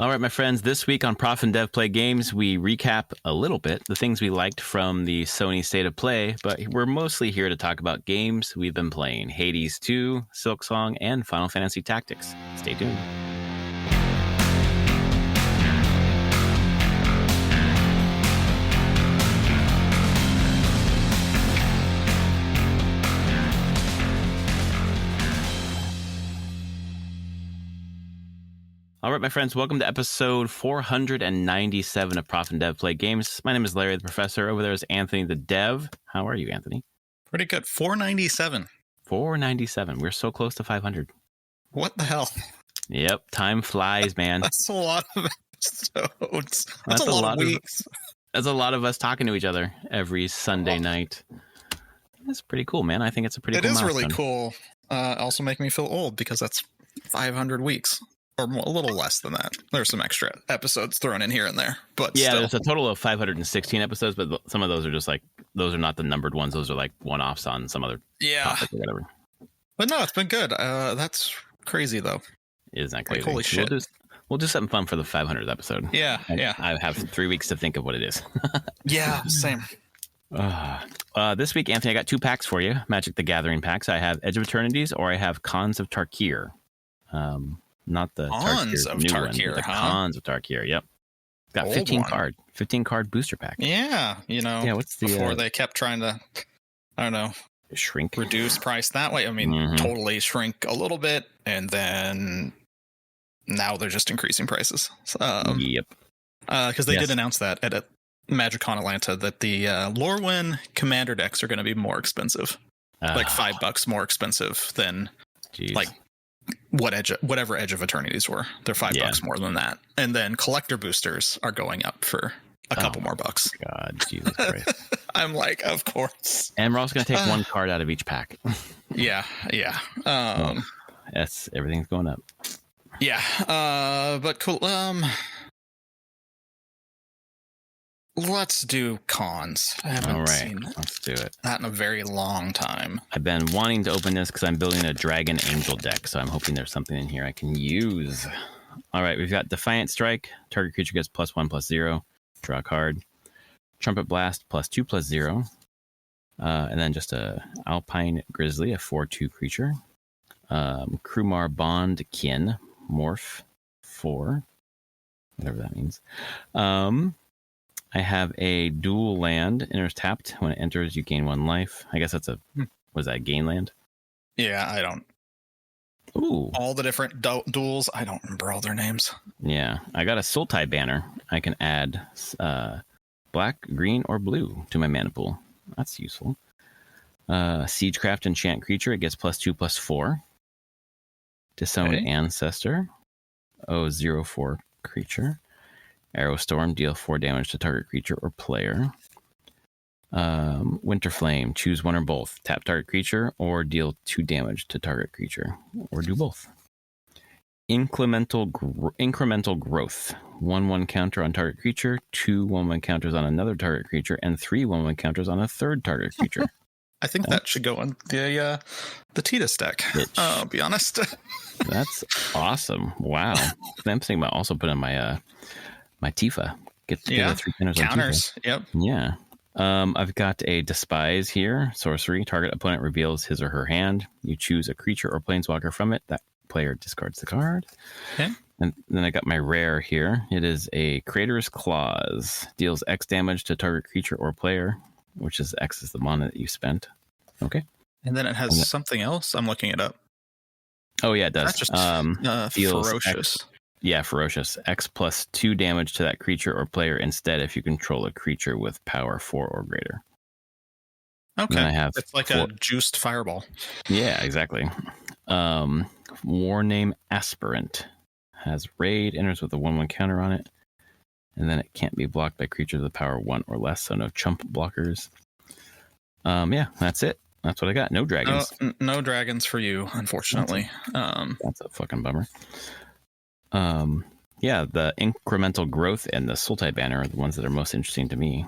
All right, my friends, this week on Prof and Dev Play Games, we recap a little bit the things we liked from the Sony State of Play, but we're mostly here to talk about games we've been playing. Hades II, Silksong, and Final Fantasy Tactics. Stay tuned. All right, my friends, welcome to episode 497 of Prof and Dev Play Games. My name is Larry the Professor. Over there is Anthony the Dev. How are you, Anthony? Pretty good. 497. 497. We're so close to 500. What the hell? Yep, time flies, man. That's a lot of episodes. That's a lot of weeks. That's a lot of us talking to each other every Sunday night. That's pretty cool, man. I think it's a pretty cool milestone. It is really cool. Also making me feel old because that's 500 weeks. Or a little less than that. There's some extra episodes thrown in here and there, but yeah, still. There's a total of 516 episodes, but some of those are just like, those are not the numbered ones. Those are like one-offs on some other topic or whatever. But no, it's been good. That's crazy though. Isn't that crazy? Like, holy shit. We'll do something fun for the 500th episode. Yeah. I have 3 weeks to think of what it is. Yeah, same. This week, Anthony, I got 2 packs for you. Magic the Gathering packs. I have Edge of Eternities or I have Cons of Tarkir. Not the Cons of Tarkir, the Cons of Tarkir. Yep, got 15 card booster pack. Yeah, what's the before they kept trying to, I don't know, reduce price that way. I mean, totally shrink a little bit, and then now they're just increasing prices. Yep, because they did announce that at MagicCon Atlanta that the Lorwyn Commander decks are going to be more expensive, like $5 more expensive than like. Whatever Edge of Eternities were, they're $5 more than that, and then collector boosters are going up for a couple more bucks. God, Jesus Christ! I'm like, of course. And we're also going to take 1 card out of each pack. Yeah. Everything's going up. Yeah, but cool. Let's do cons. I haven't seen let's do it. That in a very long time. I've been wanting to open this because I'm building a Dragon Angel deck, so I'm hoping there's something in here I can use. All right, we've got Defiant Strike. Target creature gets +1/+0. Draw a card. Trumpet Blast +2/+0. And then just a Alpine Grizzly, a 4/2 creature. Krumar Bondkin, Morph 4. Whatever that means. I have a dual land, enters tapped. When it enters, you gain 1 life. I guess that's was that gain land? Yeah, I don't. Ooh. All the different duels, I don't remember all their names. Yeah, I got a Sultai banner. I can add black, green, or blue to my mana pool. That's useful. Siegecraft enchant creature. It gets +2/+4. Disowned Ancestor. 0/4 creature. Arrow Storm, deal 4 damage to target creature or player. Winter Flame, choose one or both. Tap target creature or deal 2 damage to target creature, or do both. Incremental Growth, 1/1 counter on target creature, 2 1/1 counters on another target creature, and 3 1/1 counters on a third target creature. I think that should go on the Tidus deck. I'll be honest. That's awesome. Wow. I'm thinking about also putting my Tifa. Get 3 counters on counters. Tifa. Yep. Yeah. I've got a Despise here. Sorcery. Target opponent reveals his or her hand. You choose a creature or planeswalker from it. That player discards the card. Okay. And then I got my rare here. It is a Creator's Claws. Deals X damage to target creature or player, which is X is the mana that you spent. Okay. And then it has something else. I'm looking it up. Oh, yeah, it does. That's just ferocious. Ferocious. X +2 damage to that creature or player instead if you control a creature with power 4 or greater. Okay. It's like a juiced fireball. Yeah, exactly. War Name Aspirant. Has raid, enters with a 1/1 counter on it. And then it can't be blocked by creatures with power 1 or less, so no chump blockers. Yeah, that's it. That's what I got. No dragons. No dragons for you, unfortunately. That's a fucking bummer. Yeah, the Incremental Growth and the Sultai banner are the ones that are most interesting to me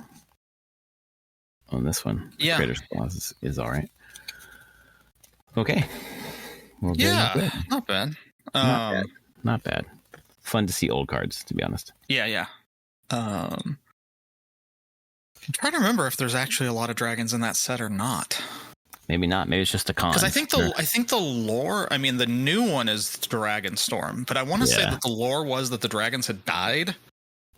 on this one. Yeah. Creator's Clause is all right. Okay. Well, not bad. Not bad. fun to see old cards, to be honest. Yeah. I'm trying to remember if there's actually a lot of dragons in that set or not. Maybe not. Maybe it's just a con. Because I think the lore. I mean, the new one is Dragonstorm, but I want to say that the lore was that the dragons had died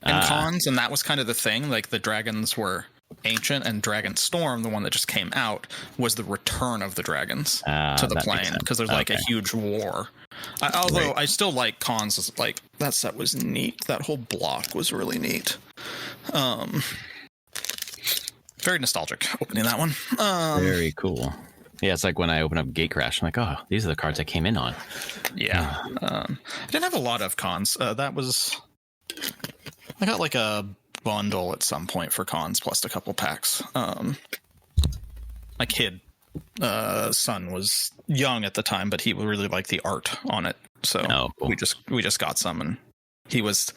in cons, and that was kind of the thing. Like the dragons were ancient, and Dragonstorm, the one that just came out, was the return of the dragons to the plane, because there's like a huge war. Although I still like cons. Like that set was neat. That whole block was really neat. Very nostalgic opening that one. Very cool. Yeah, it's like when I open up Gatecrash, I'm like, oh, these are the cards I came in on. Yeah. I didn't have a lot of cons. I got like a bundle at some point for cons plus a couple packs. My kid son was young at the time, but he really liked the art on it. So cool. we just got some, and he was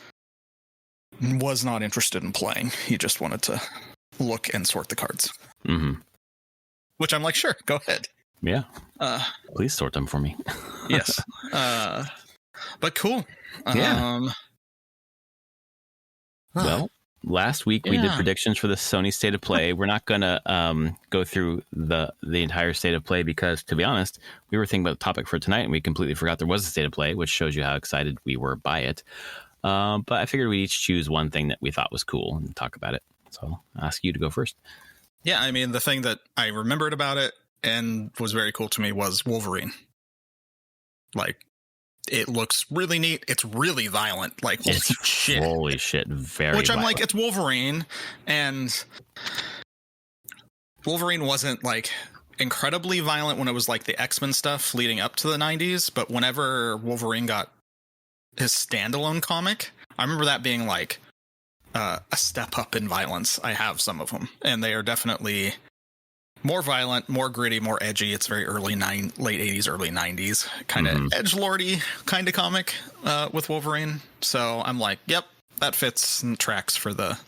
not interested in playing. He just wanted to look and sort the cards. Mm-hmm. Which I'm like, sure, go ahead. Yeah. Please sort them for me. Yes. But cool. Yeah. Well, last week we did predictions for the Sony State of Play. We're not going to go through the entire State of Play because, to be honest, we were thinking about the topic for tonight and we completely forgot there was a State of Play, which shows you how excited we were by it. But I figured we'd each choose one thing that we thought was cool and talk about it. So I'll ask you to go first. Yeah, I mean, the thing that I remembered about it and was very cool to me was Wolverine. Like, it looks really neat. It's really violent. Like, holy shit, very Which I'm violent. like, it's Wolverine. And Wolverine wasn't, like, incredibly violent when it was, like, the X-Men stuff leading up to the 90s. But whenever Wolverine got his standalone comic, I remember that being, like, a step up in violence. I have some of them, and they are definitely more violent, more gritty, more edgy. It's very late 80s, early 90s, kind of edgelordy kind of comic with Wolverine. So I'm like, yep, that fits and tracks for the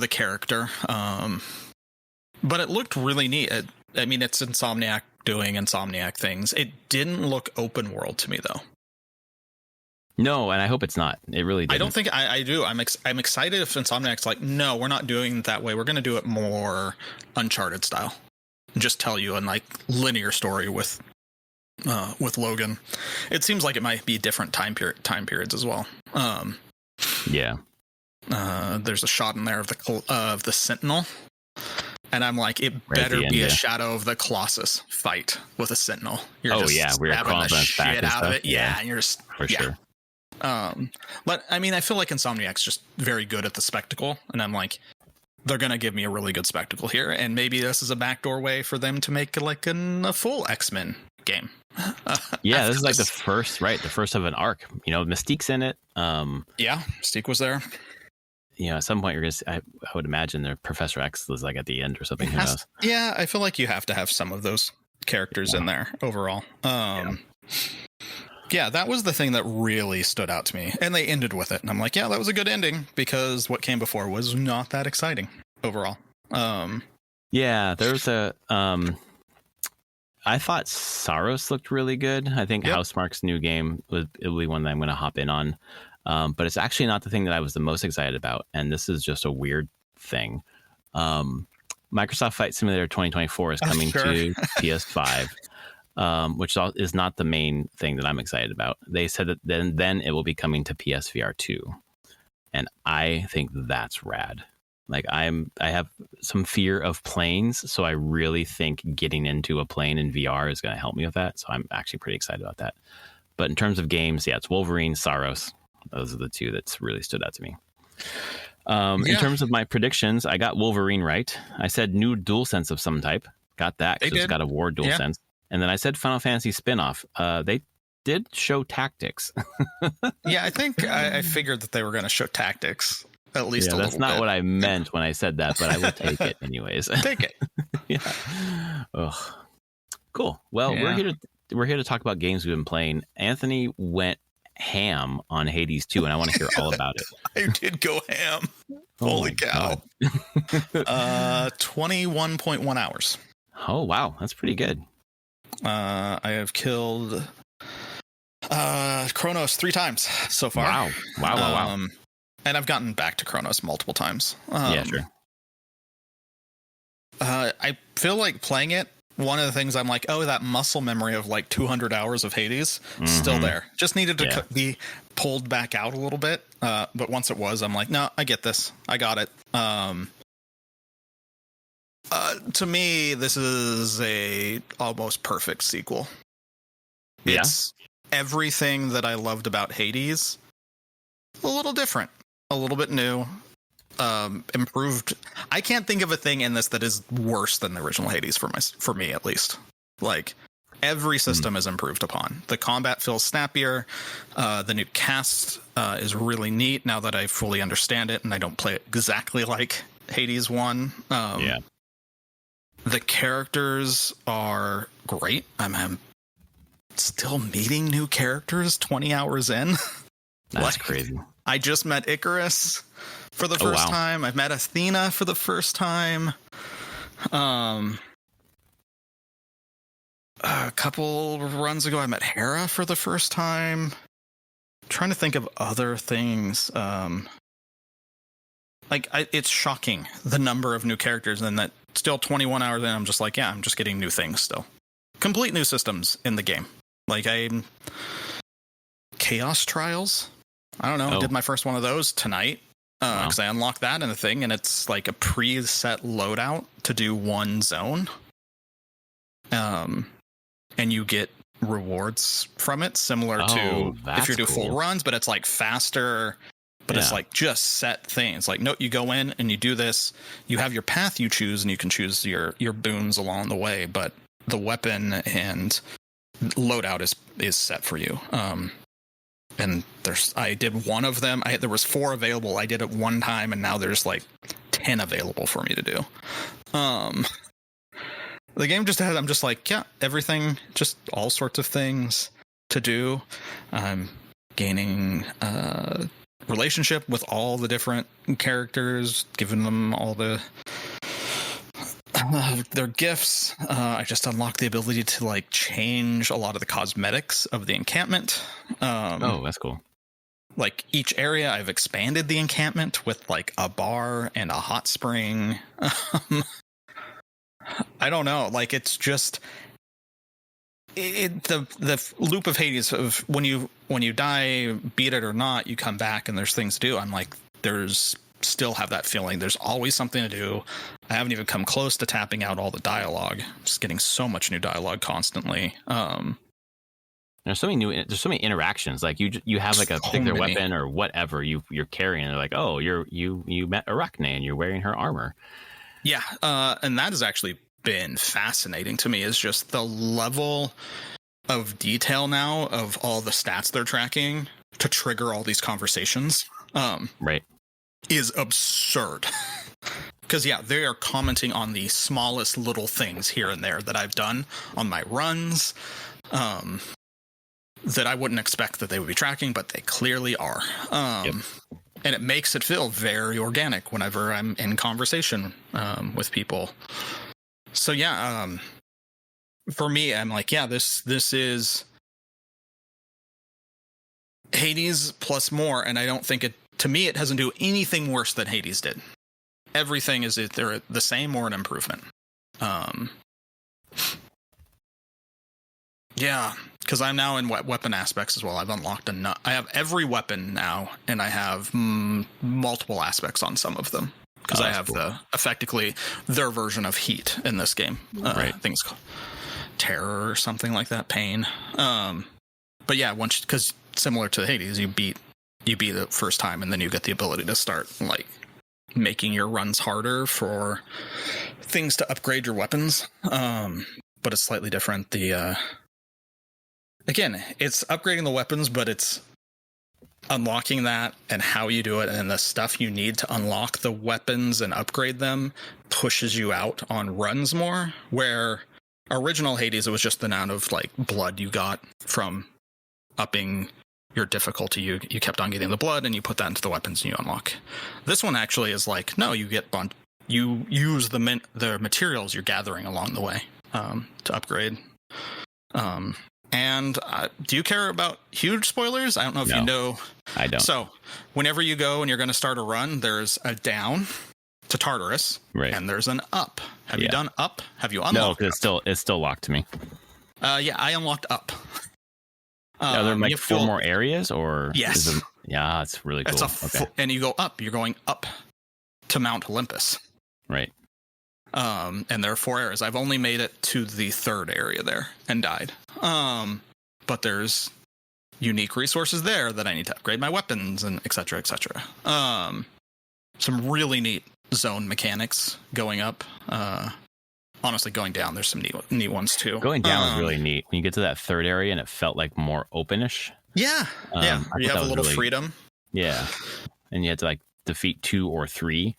character. But it looked really neat. I mean, it's Insomniac doing Insomniac things. It didn't look open world to me, though. No, and I hope it's not. It really didn't. I don't think I do. I'm excited if Insomniac's like, no, we're not doing it that way. We're going to do it more Uncharted style. Just tell you a like linear story with Logan. It seems like it might be different time periods as well. Yeah. There's a shot in there of the Sentinel, and I'm like, it better be a Shadow of the Colossus fight with a Sentinel. You're we're stabbing the shit out of it. Yeah, and you're just for sure. But I mean, I feel like Insomniac's just very good at the spectacle, and I'm like, they're gonna give me a really good spectacle here, and maybe this is a backdoor way for them to make like a full X-Men game. Yeah, this is like the first of an arc. You know, Mystique's in it. Yeah, Mystique was there. You know, at some point I would imagine their Professor X was like at the end or something. Who knows? Yeah, I feel like you have to have some of those characters in there overall. Yeah, that was the thing that really stood out to me. And they ended with it. And I'm like, yeah, that was a good ending because what came before was not that exciting overall. Yeah, there was I thought Saros looked really good. I think Housemarque's new game will be one that I'm going to hop in on. But it's actually not the thing that I was the most excited about. And this is just a weird thing. Microsoft Flight Simulator 2024 is coming to PS5. Which is not the main thing that I'm excited about. They said that then it will be coming to PSVR 2. And I think that's rad. Like I have some fear of planes, so I really think getting into a plane in VR is going to help me with that. So I'm actually pretty excited about that. But in terms of games, yeah, it's Wolverine, Saros. Those are the two that's really stood out to me. In terms of my predictions, I got Wolverine right. I said new DualSense of some type. Got that because it's got a War DualSense. And then I said Final Fantasy spinoff. They did show Tactics. Yeah, I think I figured that they were going to show Tactics at least a little bit. That's not what I meant when I said that, but I will take it anyways. Take it. Yeah. Ugh. Cool. Well, we're here to talk about games we've been playing. Anthony went ham on Hades 2, and I want to hear all about it. I did go ham. Holy cow. 21.1 hours. Oh, wow. That's pretty good. I have killed Chronos 3 times so far. Wow. And I've gotten back to Chronos multiple times. Yeah, sure. I feel like playing it, one of the things I'm like, oh, that muscle memory of like 200 hours of Hades, still there. Just needed to be pulled back out a little bit. But once it was, I'm like, no, I get this. I got it. To me, this is a almost perfect sequel. Yeah. It's everything that I loved about Hades, a little different, a little bit new, improved. I can't think of a thing in this that is worse than the original Hades for me at least. Like every system is improved upon. The combat feels snappier. The new cast is really neat now that I fully understand it and I don't play it exactly like Hades 1. The characters are great. I'm still meeting new characters 20 hours in. That's crazy. I just met Icarus for the first time. I've met Athena for the first time. A couple runs ago, I met Hera for the first time. I'm trying to think of other things. It's shocking the number of new characters, and that still 21 hours in, I'm just like, I'm just getting new things still. Complete new systems in the game. Like Chaos Trials. I don't know. I did my first one of those tonight because I unlocked that in the thing, and it's like a preset loadout to do one zone. And you get rewards from it, similar to if you do full runs, but it's like faster. But it's like just set things. Like, no, you go in and you do this. You have your path you choose, and you can choose your boons along the way. But the weapon and loadout is set for you. And I did one of them. There was 4 available. I did it one time, and now there's like 10 available for me to do. The game just has. I'm just like, everything, just all sorts of things to do. I'm gaining relationship with all the different characters, giving them all their gifts. I just unlocked the ability to like change a lot of the cosmetics of the encampment. That's cool. Like each area, I've expanded the encampment with like a bar and a hot spring. I don't know. Like it's just the loop of Hades of when you die, beat it or not, you come back and there's things to do. I'm like, there's still have that feeling. There's always something to do. I haven't even come close to tapping out all the dialogue. Just getting so much new dialogue constantly. There's so many interactions. Like you have like a particular weapon or whatever you're carrying. They're like, oh, you met Arachne and you're wearing her armor. Yeah, and that has actually been fascinating to me. Is just the level of detail now of all the stats they're tracking to trigger all these conversations. Right. Is absurd. Because they are commenting on the smallest little things here and there that I've done on my runs, that I wouldn't expect that they would be tracking, but they clearly are. And it makes it feel very organic whenever I'm in conversation with people. So for me, I'm like, this is Hades plus more, and I don't think it. To me, it doesn't do anything worse than Hades did. Everything is either the same or an improvement. Because I'm now in weapon aspects as well. I've unlocked I have every weapon now, and I have multiple aspects on some of them. Because I have effectively their version of heat in this game. I think it's called Terror or something like that, Pain. But because similar to Hades, you beat the first time, and then you get the ability to start like making your runs harder for things to upgrade your weapons. But it's slightly different. Again, it's upgrading the weapons, but it's unlocking that and how you do it, and the stuff you need to unlock the weapons and upgrade them pushes you out on runs more. Where original Hades, it was just the amount of like blood you got from upping your difficulty. You kept on getting the blood, and you put that into the weapons and you unlock. This one actually is like, no, you use the materials you're gathering along the way to upgrade. And do you care about huge spoilers? I don't know if you know. I don't. So whenever you go and you're going to start a run, there's a down to Tartarus, right, and there's an up. Have you done up? Have you unlocked? No, because it's still locked to me. Yeah, I unlocked up. Are there like 4 more areas, or yes? Yeah, it's really cool. And you go up. You're going up to Mount Olympus, right? And there are 4 areas. I've only made it to the 3rd area there and died. But there's unique resources there that I need to upgrade my weapons and et cetera, et cetera. Some really neat zone mechanics going up. Honestly, going down, there's some neat ones too. Going down is really neat. When you get to that 3rd area and it felt like more openish. Yeah. Yeah. You have a little freedom. Yeah. And you had to like defeat 2 or 3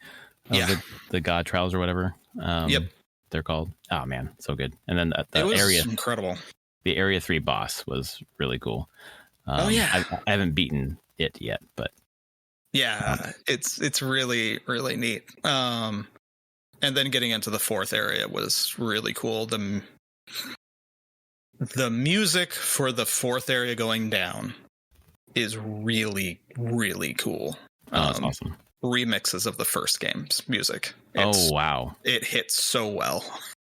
of the god trials or whatever. Yep. They're called. Oh man, so good. And then the area, incredible. The area 3 boss was really cool. I haven't beaten it yet, but yeah, it's really, really neat. And then getting into the 4th area was really cool. The music for the 4th area going down is really, really cool. That's awesome. Remixes of the first game's music. Wow. It hits so well.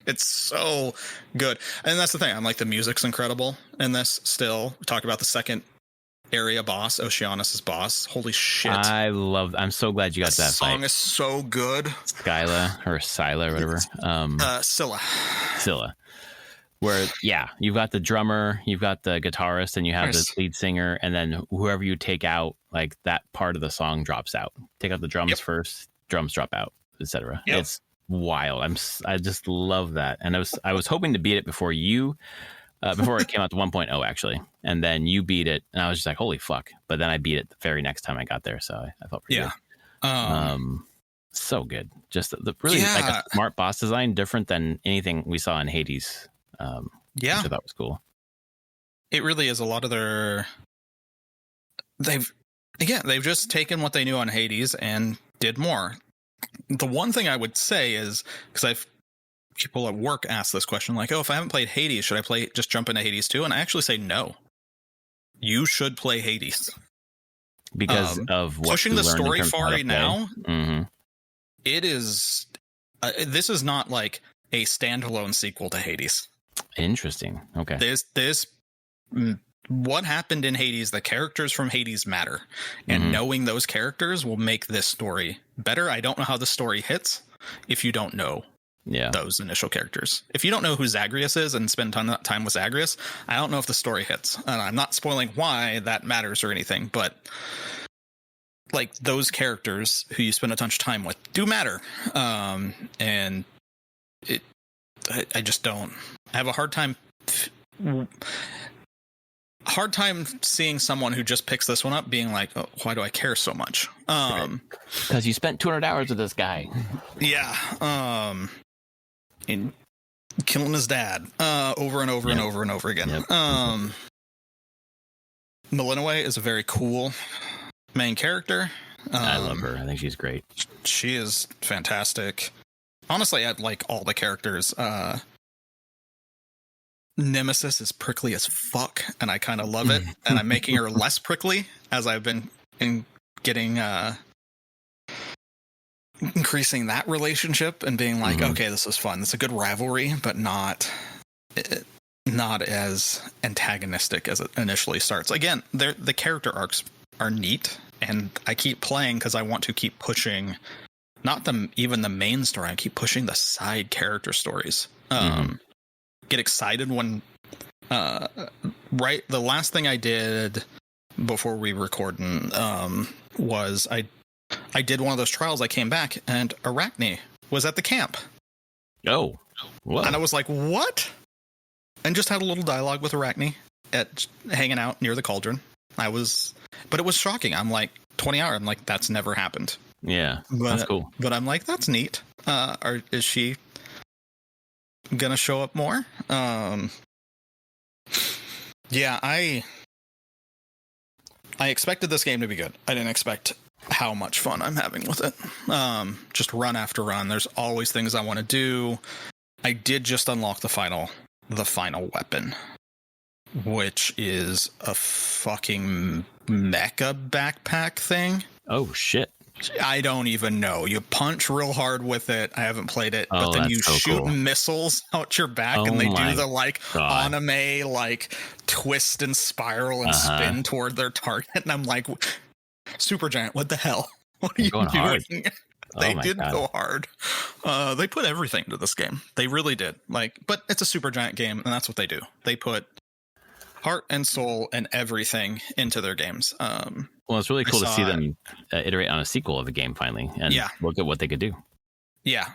It's so good. And that's the thing. I'm like, the music's incredible in this still. We talk about the 2nd area boss, Oceanus' boss. Holy shit. I'm so glad you got that fight. The song is so good. Scylla or whatever. Scylla. Where, you've got the drummer, you've got the guitarist, and you have the lead singer, and then whoever you take out, like that part of the song drops out. Take out the drums first, drums drop out, etc. Yep. It's wild. I just love that. And I was hoping to beat it before you. Before it came out to 1.0 actually, and then you beat it, and I was just like, "Holy fuck!" But then I beat it the very next time I got there, so I felt pretty good. So good, just the really like a smart boss design, different than anything we saw in Hades. Which I thought was cool. It really is. A lot of they've just taken what they knew on Hades and did more. The one thing I would say is, because people at work ask this question, like, oh, if I haven't played Hades, should I just jump into Hades 2? And I actually say no. You should play Hades. Because of what pushing the story far right now, it is... this is not like a standalone sequel to Hades. Interesting. Okay. This what happened in Hades, the characters from Hades matter. And knowing those characters will make this story better. I don't know how the story hits if you don't know those initial characters. If you don't know who Zagreus is and spend time with Zagreus, I don't know if the story hits. And I'm not spoiling why that matters or anything, but like those characters who you spend a ton of time with do matter. And I just don't. I have a hard time seeing someone who just picks this one up being like, oh, why do I care so much? Because you spent 200 hours with this guy. Yeah. In killing his dad over and over and over and over again. Yep. Melinoe is a very cool main character. I love her. I think she's great. She is fantastic. Honestly, I like all the characters. Nemesis is prickly as fuck, and I kind of love it. And I'm making her less prickly as I've been getting increasing that relationship and being like, okay, this is fun. It's a good rivalry, but not as antagonistic as it initially starts. Again, the character arcs are neat, and I keep playing because I want to keep pushing, not even the main story. I keep pushing the side character stories. Get excited when the last thing I did before we recorded was I did one of those trials. I came back and Arachne was at the camp. Oh, what? And I was like, what? And just had a little dialogue with Arachne hanging out near the cauldron. But it was shocking. I'm like, 20 hours. I'm like, that's never happened. Yeah, that's cool. But I'm like, that's neat. Is she gonna show up more? Yeah, I expected this game to be good. I didn't expect how much fun I'm having with it. Just run after run. There's always things I want to do. I did just unlock the final weapon. which is a fucking mecha backpack thing. Oh, shit. I don't even know. You punch real hard with it. I haven't played it, but then you shoot missiles out your back, and they do the like anime like twist and spiral and spin toward their target. And I'm like, Supergiant, what the hell? What are you doing? Hard. They did go hard. They put everything into this game. They really did. But it's a Supergiant game, and that's what they do. They put heart and soul and everything into their games. Well, it's really cool to see them iterate on a sequel of a game finally, and look at what they could do. Yeah,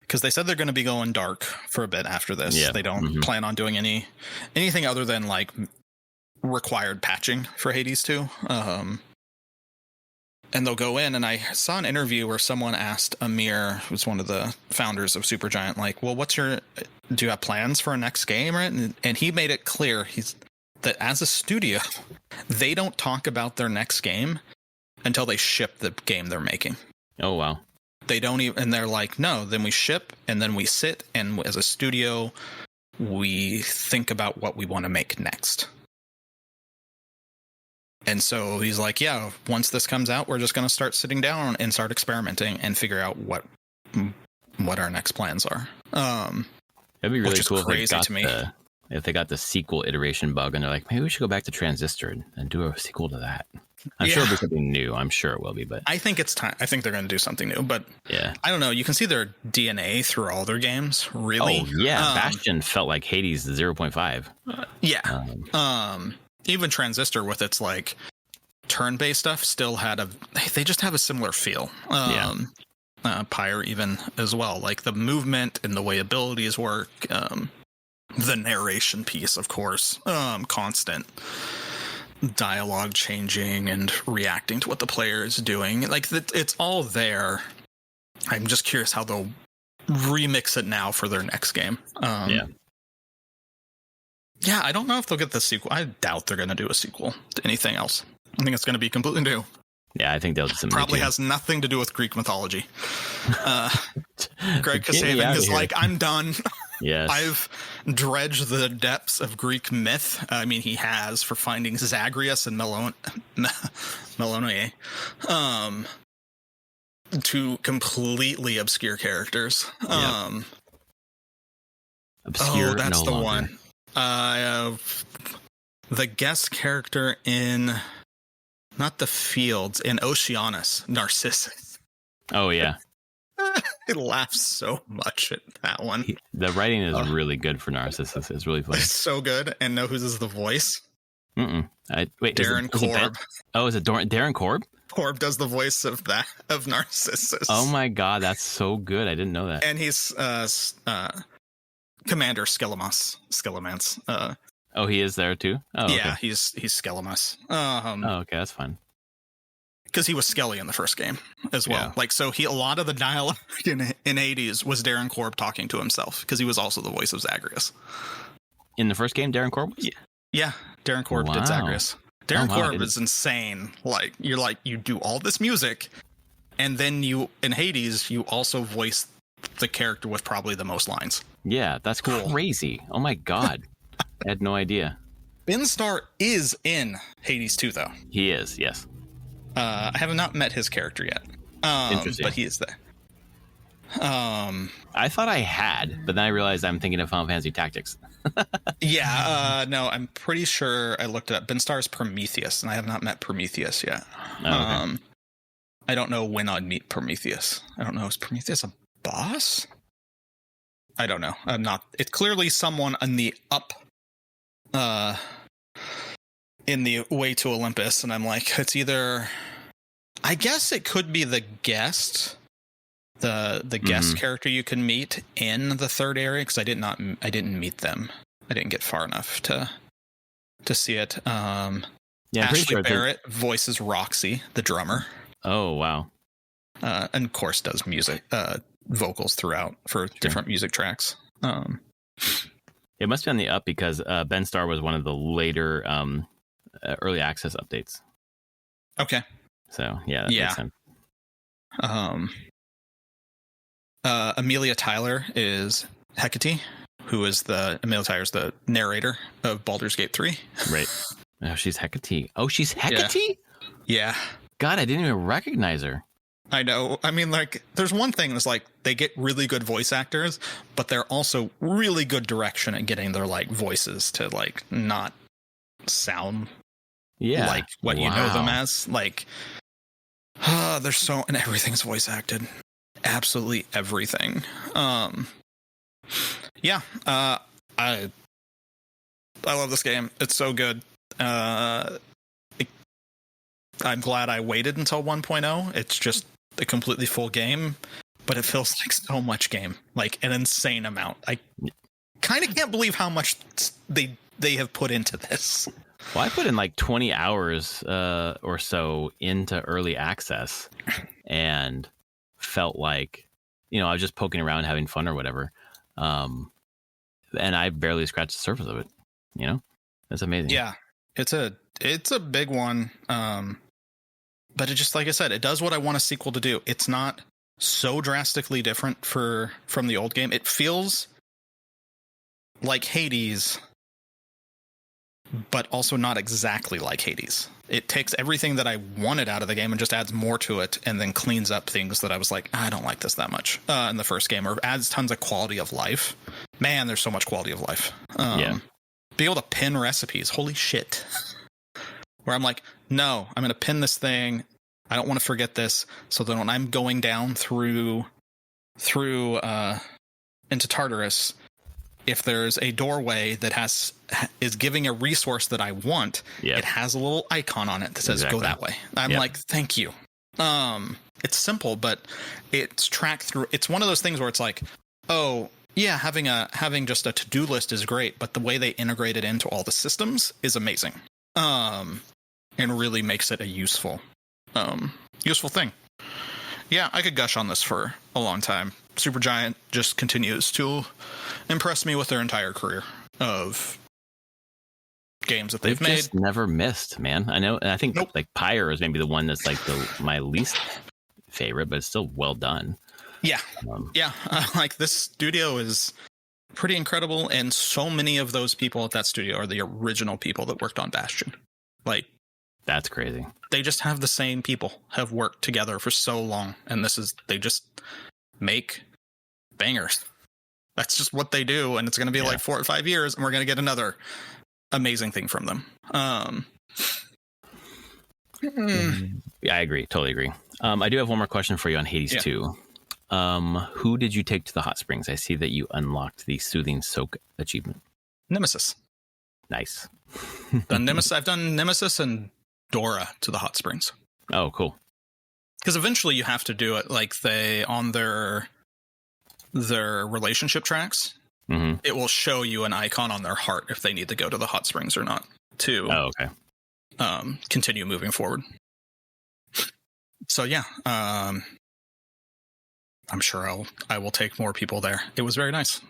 because they said they're going to be going dark for a bit after this. Yeah. They don't plan on doing anything other than like required patching for Hades II. And they'll go in, and I saw an interview where someone asked Amir, who's one of the founders of Supergiant, like, well, do you have plans for a next game? Right? And he made it clear that as a studio, they don't talk about their next game until they ship the game they're making. Oh, wow. They don't even, and they're like, no, then we ship, and then we sit, and as a studio, we think about what we want to make next. And so he's like, yeah, once this comes out, we're just going to start sitting down and start experimenting and figure out what our next plans are. That'd be really cool if they got the sequel iteration bug and they're like, maybe we should go back to Transistor and do a sequel to that. I'm sure it'll be something new. I'm sure it will be, but I think it's time. I think they're going to do something new, but I don't know. You can see their DNA through all their games. Really? Oh yeah. Bastion felt like Hades 0.5. Even Transistor with its like turn-based stuff still had they just have a similar feel. Pyre even as well, like the movement and the way abilities work, the narration piece, of course, constant dialogue changing and reacting to what the player is doing. Like it's all there. I'm just curious how they'll remix it now for their next game. Yeah, I don't know if they'll get the sequel. I doubt they're going to do a sequel to anything else. I think it's going to be completely new. Yeah, I think they'll do something. Probably has nothing to do with Greek mythology. Greg Kasabian is like, I'm done. Yes. I've dredged the depths of Greek myth. I mean, he has, for finding Zagreus and Melonoe, two completely obscure characters. Obscure. That's no the longer. one. The guest character in, not the Fields, in Oceanus, Narcissus. Oh yeah. I laugh so much at that one. The writing is really good for Narcissus. It's really funny. It's so good. And know whose is the voice? Wait, Darren Korb. Is it Darren Korb? Korb does the voice of Narcissus. Oh my god, that's so good. I didn't know that. And he's Commander Skelemans. He is there too? Oh, yeah, okay. he's Skelemas. Okay, that's fine. Because he was Skelly in the first game as well. Yeah. Like, so a lot of the dialogue in Hades was Darren Korb talking to himself, because he was also the voice of Zagreus. In the first game, Darren Korb? Yeah, Darren Korb did Zagreus. Darren Korb is insane. Like, you do all this music, and then in Hades, you also voice the character with probably the most lines. Yeah, that's cool. Crazy. Oh my god. I had no idea. Ben Starr is in Hades 2, though. He is, yes. I have not met his character yet. Interesting. But he is there. I thought I had, but then I realized I'm thinking of Final Fantasy Tactics. No, I'm pretty sure I looked it up. Ben Starr's Prometheus, and I have not met Prometheus yet. Oh, okay. I don't know when I'd meet Prometheus. I don't know. Is Prometheus a boss? I don't know. I'm not. It's clearly someone in the in the way to Olympus, and I'm like, it's either, I guess it could be the guest, the guest character you can meet in the third area, because I didn't meet them. I didn't get far enough to see it. Ashley Barrett voices Roxy, the drummer. Oh wow. And of course does music, vocals throughout for different music tracks. It must be on the up, because Ben Starr was one of the later early access updates. Okay. So yeah, that makes sense. Amelia Tyler is Hecate, who is Emilia Tyre's the narrator of Baldur's Gate 3. Right. Oh, she's Hecate. Oh, she's Hecate? Yeah. God, I didn't even recognize her. I know. I mean, like, there's one thing that's like they get really good voice actors, but they're also really good direction at getting their like voices to like not sound like what you know them as. Like, and everything's voice acted. Absolutely everything. I love this game. It's so good. I'm glad I waited until 1.0. It's just a completely full game, but it feels like so much game, like an insane amount. I kind of can't believe how much they have put into this. Well, I put in like 20 hours or so into early access and felt like, I was just poking around, having fun or whatever. And I barely scratched the surface of it. That's amazing. Yeah, it's a big one. But it just, like I said, it does what I want a sequel to do. It's not so drastically different from the old game. It feels like Hades, but also not exactly like Hades. It takes everything that I wanted out of the game and just adds more to it, and then cleans up things that I was like, I don't like this that much in the first game, or adds tons of quality of life. Man, there's so much quality of life. Be able to pin recipes. Holy shit. Where I'm like, no, I'm going to pin this thing. I don't want to forget this. So then when I'm going down through into Tartarus, if there's a doorway that is giving a resource that I want, it has a little icon on it that says go that way. I'm like, thank you. It's simple, but it's tracked through. It's one of those things where it's like, oh yeah, having just a to-do list is great, but the way they integrate it into all the systems is amazing. And really makes it a useful thing. Yeah, I could gush on this for a long time. Supergiant just continues to impress me with their entire career of games that they've made. Just never missed, man. I know, and I think like Pyre is maybe the one that's like my least favorite, but it's still well done. Yeah, like this studio is pretty incredible, and so many of those people at that studio are the original people that worked on Bastion. Like, that's crazy. They just have the same people have worked together for so long, and they just make bangers. That's just what they do, and it's going to be like 4 or 5 years, and we're going to get another amazing thing from them. Yeah, I agree. Totally agree. I do have one more question for you on Hades 2. Who did you take to the hot springs? I see that you unlocked the Soothing Soak achievement. Nemesis. Nice. I've done Nemesis and Dora to the hot springs. Oh, cool. Because eventually you have to do it like on their relationship tracks. Mm-hmm. It will show you an icon on their heart if they need to go to the hot springs or not to continue moving forward. So yeah, I'm sure I will take more people there. It was very nice.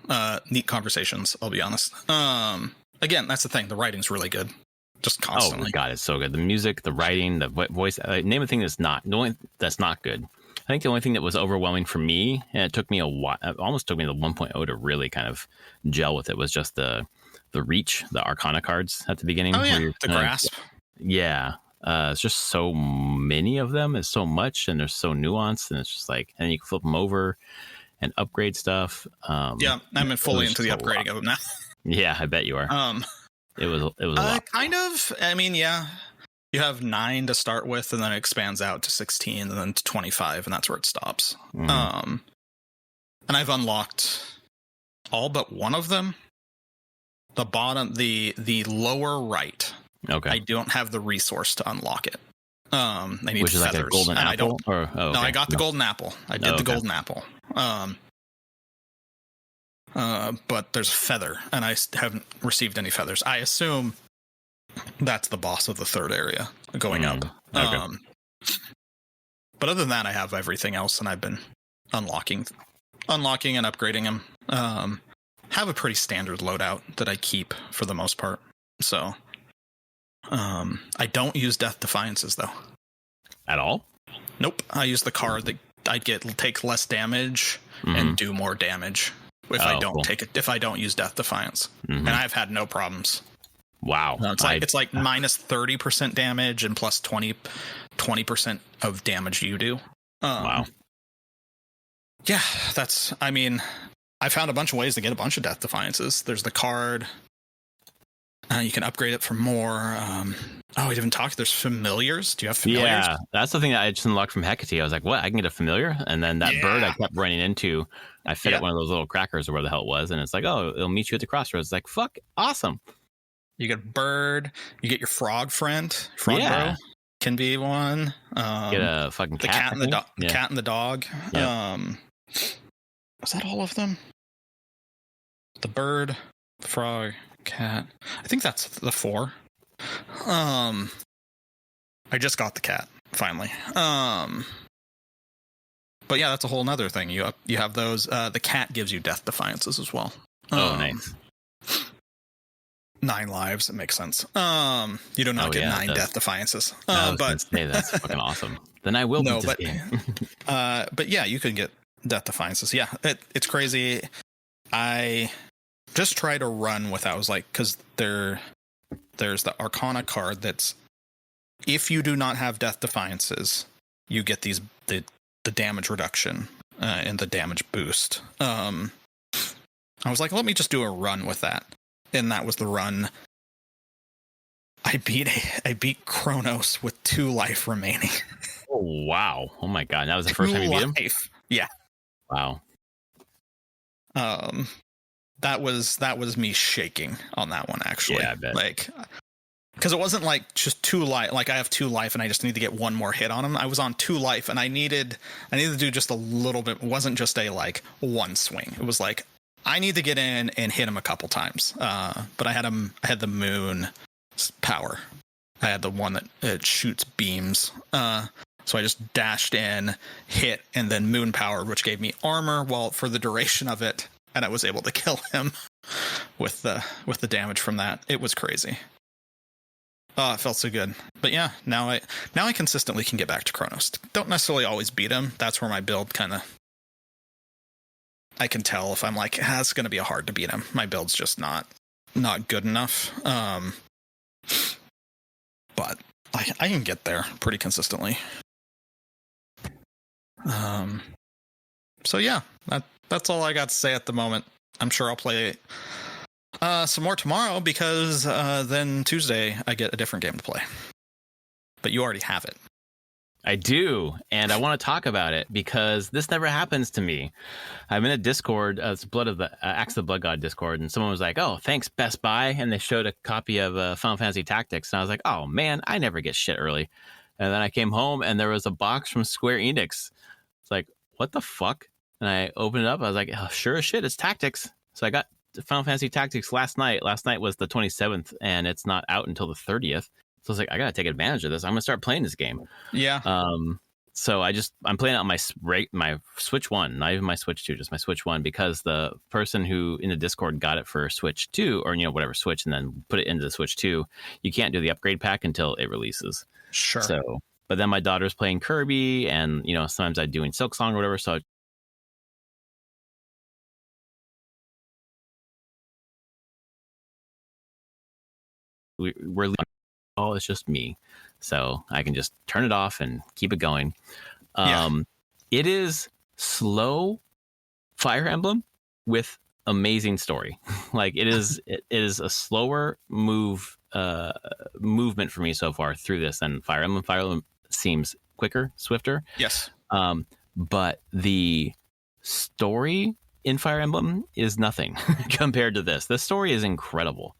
Neat conversations, I'll be honest. Again, that's the thing. The writing's really good. Just constantly. Oh my God, it's so good. The music, the writing, the voice. Name a thing that's not good. I think the only thing that was overwhelming for me, and it took me a while, it almost took me the 1.0 to really kind of gel with it, was just the reach, the Arcana cards at the beginning. Oh yeah, the grasp. Yeah. It's just so many of them. It's so much, and they're so nuanced, and it's just like, and you can flip them over and upgrade stuff. Yeah, I'm fully into the upgrading of them now. Yeah, I bet you are. It was a lot. Kind of. I mean, yeah. You have 9 to start with, and then it expands out to 16, and then to 25, and that's where it stops. Mm. And I've unlocked all but one of them. The bottom, the lower right. Okay. I don't have the resource to unlock it. I need Which is feathers. Like a golden apple? I don't. No, I got the golden apple. I did the golden apple. But there's a feather, and I haven't received any feathers. I assume that's the boss of the third area going up. Okay. But other than that, I have everything else, and I've been unlocking and upgrading them. Have a pretty standard loadout that I keep for the most part. So, I don't use Death Defiances though. At all? Nope. I use the card that take less damage and do more damage if I don't take it, if I don't use Death Defiance, and I've had no problems. Wow. It's like minus 30% damage and plus 20% of damage you do. Wow. Yeah, I found a bunch of ways to get a bunch of Death Defiances. There's the card. You can upgrade it for more. We didn't talk. There's familiars. Do you have familiars? Yeah, that's the thing that I just unlocked from Hecate. I was like, what? I can get a familiar? And then that bird I kept running into, I fed it one of those little crackers or where the hell it was. And it's like, oh, it'll meet you at the crossroads. It's like, fuck, awesome. You get a bird. You get your frog friend. Frog bro can be one. Get a fucking cat. The cat and the dog. The cat and the dog. Yep. Was that all of them? The bird, the frog, cat. I think that's the 4. I just got the cat finally. But yeah, that's a whole nother thing. You have those. The cat gives you Death Defiances as well. Oh, nice. 9 lives. It makes sense. You do not get 9 Death Defiances. But that's fucking awesome. Then I will beat this game. But yeah, you can get Death Defiances. Yeah, it's crazy. I just try to run without. I was like, because there's the Arcana card that's, if you do not have Death Defiances, you get the damage reduction and the damage boost. I was like, let me just do a run with that. And that was the run. I beat Kronos with 2 life remaining. Oh wow! Oh my god! That was the first time you beat him. Yeah. Wow. That was me shaking on that one actually. Yeah, I bet. Like, because it wasn't like just 2 life. Like I have 2 life and I just need to get 1 more hit on him. I was on 2 life and I needed to do just a little bit. It wasn't just a like 1 swing. It was like, I need to get in and hit him a couple times. But I had the moon power. I had the one that shoots beams. So I just dashed in, hit, and then moon power, which gave me armor for the duration of it, and I was able to kill him with the damage from that. It was crazy. Oh, it felt so good. But yeah, now I consistently can get back to Kronos. Don't necessarily always beat him. That's where my build kind of, I can tell if I'm like, it's going to be hard to beat him. My build's just not good enough. But I can get there pretty consistently. So yeah, that's all I got to say at the moment. I'm sure I'll play some more tomorrow because then Tuesday I get a different game to play. But you already have it. I do, and I want to talk about it because this never happens to me. I'm in a Discord, it's Axe of the Blood God Discord, and someone was like, "Oh, thanks Best Buy," and they showed a copy of Final Fantasy Tactics, and I was like, "Oh man, I never get shit early." And then I came home, and there was a box from Square Enix. It's like, what the fuck? And I opened it up. I was like, oh, sure as shit, it's Tactics. So I got Final Fantasy Tactics last night. Last night was the 27th, and it's not out until the 30th. So I was like, I gotta take advantage of this. I'm gonna start playing this game. Yeah. So I'm playing it on my Switch 1, not even my Switch 2, just my Switch 1, because the person who in the Discord got it for Switch 2 or whatever Switch, and then put it into the Switch 2. You can't do the upgrade pack until it releases. Sure. So, but then my daughter's playing Kirby, and sometimes I'm doing Silksong or whatever. So we're all, it's just me, so I can just turn it off and keep it going. It is slow Fire Emblem with amazing story. Like it is a slower movement for me so far through this than Fire Emblem. Fire Emblem seems quicker, swifter. Yes. But the story in Fire Emblem is nothing compared to this. The story is incredible.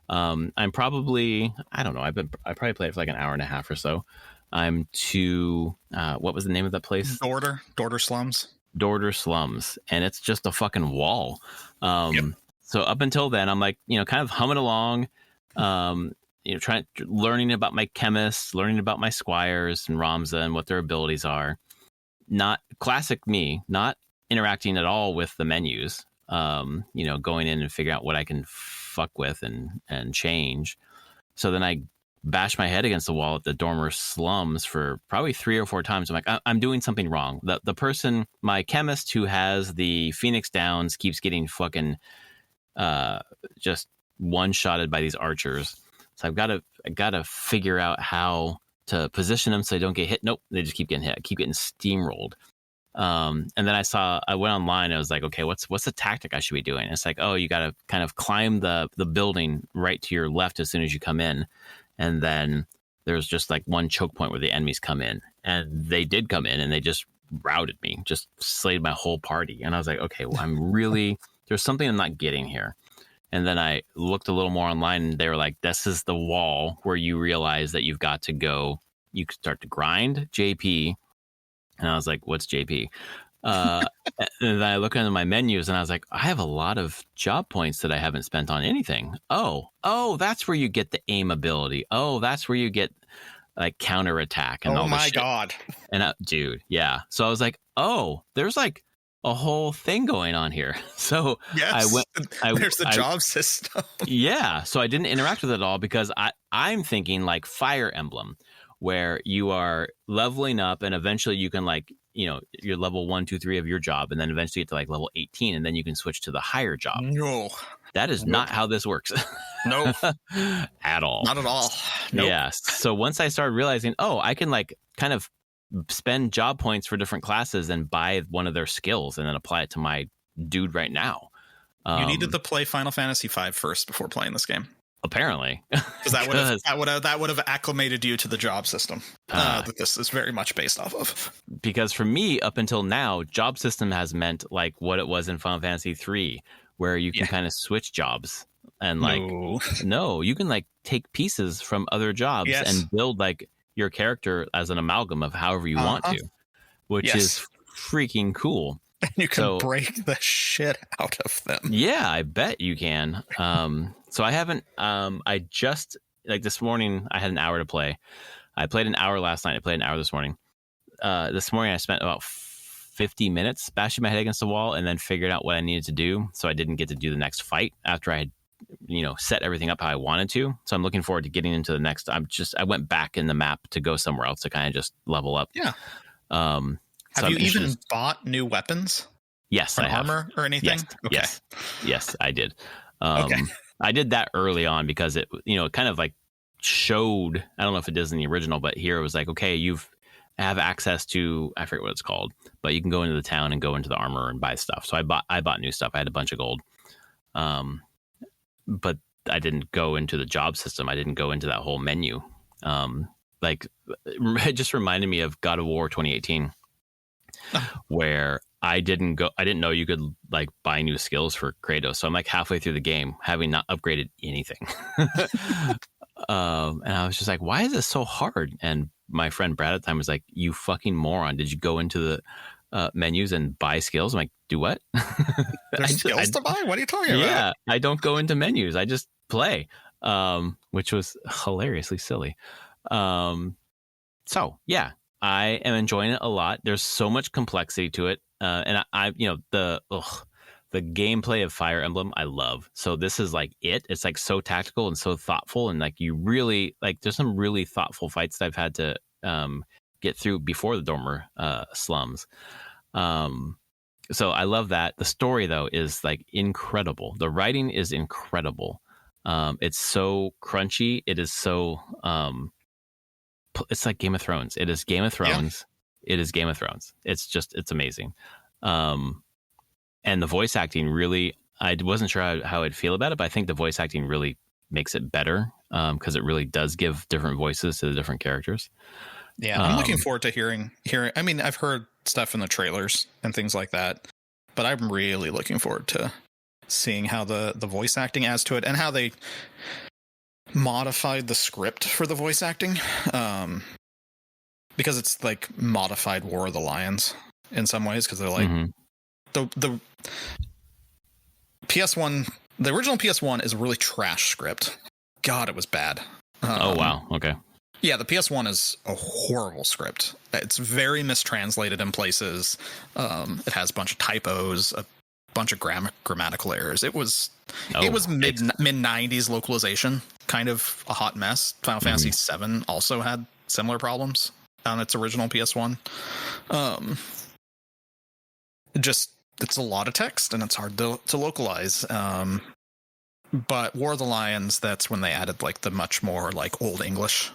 I'm probably, I don't know, I probably played it for like an hour and a half or so. I'm to, what was the name of that place? Dorder Slums. Dorder Slums. And it's just a fucking wall. So up until then, I'm like, kind of humming along, learning about my chemists, learning about my squires and Ramza and what their abilities are. Not classic me, not interacting at all with the menus, going in and figuring out what I can fuck with and change. So then I bashed my head against the wall at the dormer slums for probably 3 or 4 times. I'm like, I'm doing something wrong. The person, my chemist who has the Phoenix Downs, keeps getting fucking just one-shotted by these archers. So I gotta figure out how to position them so they don't get hit. Nope, they just keep getting hit. I keep getting steamrolled. And then I went online. I was like, okay, what's the tactic I should be doing? It's like, oh, you got to kind of climb the building right to your left as soon as you come in. And then there's just like one choke point where the enemies come in, and they did come in and they just routed me, just slayed my whole party. And I was like, okay, well, there's something I'm not getting here. And then I looked a little more online, and they were like, this is the wall where you realize that you've got to go, you start to grind JP. And I was like, what's JP? And then I look into my menus, and I was like, I have a lot of job points that I haven't spent on anything. Oh, that's where you get the aim ability. Oh, that's where you get like counterattack and all this shit. God. And dude, yeah. So I was like, oh, there's like a whole thing going on here. So yes, there's the job system. Yeah. So I didn't interact with it at all because I'm thinking like Fire Emblem, where you are leveling up and eventually you can like, you're level 1, 2, 3 of your job, and then eventually get to like level 18, and then you can switch to the higher job. No. That is not how this works. No. At all. Not at all. Nope. Yeah. So once I started realizing, I can like kind of spend job points for different classes and buy one of their skills and then apply it to my dude right now. You needed to play Final Fantasy V first before playing this game. Apparently. Because that would have acclimated you to the job system that this is very much based off of. Because for me, up until now, job system has meant like what it was in Final Fantasy III, where you can kind of switch jobs. And like, no, you can like take pieces from other jobs and build like your character as an amalgam of however you want to, which is freaking cool. And you can break the shit out of them. Yeah, I bet you can. So I haven't, I just, like this morning, I had an hour to play. I played an hour last night. I played an hour this morning. This morning, I spent about 50 minutes bashing my head against the wall and then figured out what I needed to do. So I didn't get to do the next fight after I had, set everything up how I wanted to. So I'm looking forward to getting into the next. I went back in the map to go somewhere else to kind of just level up. Yeah. Have you even bought new weapons? Yes, I have. Armor or anything? Yes, okay. Yes, I did. Okay. I did that early on because it, kind of like showed, I don't know if it is in the original, but here it was like, okay, have access to, I forget what it's called, but you can go into the town and go into the armor and buy stuff. So I bought new stuff. I had a bunch of gold. But I didn't go into the job system. I didn't go into that whole menu. Like it just reminded me of God of War 2018, where I didn't know you could like buy new skills for Kratos. So I'm like halfway through the game, having not upgraded anything. And I was just like, why is this so hard? And my friend Brad at the time was like, you fucking moron. Did you go into the menus and buy skills? I'm like, do what? There's skills to buy? What are you talking about? Yeah, I don't go into menus. I just play, which was hilariously silly. So yeah, I am enjoying it a lot. There's so much complexity to it. And I the gameplay of Fire Emblem, I love. So this is like it's like so tactical and so thoughtful. And like you really like, there's some really thoughtful fights that I've had to get through before the Dormer slums. So I love that. The story though is like incredible. The writing is incredible. It's so crunchy. It is so it's like Game of Thrones. It is Game of Thrones. Yeah. It is Game of Thrones. It's amazing. And the voice acting really, I wasn't sure how I'd feel about it, but I think the voice acting really makes it better because it really does give different voices to the different characters. Yeah, I'm looking forward to hearing. I mean, I've heard stuff in the trailers and things like that, but I'm really looking forward to seeing how the voice acting adds to it and how they modified the script for the voice acting. Because it's like modified War of the Lions in some ways, because they're like the PS1, the original PS1 is a really trash script. God, it was bad. Oh wow, okay. Yeah, the PS1 is a horrible script. It's very mistranslated in places. It has a bunch of typos, a bunch of grammatical errors. It was mid 90s localization. kind of a hot mess. Final Fantasy VII also had similar problems on its original PS1. It's a lot of text and it's hard to localize. But War of the Lions, that's when they added like the much more like Old English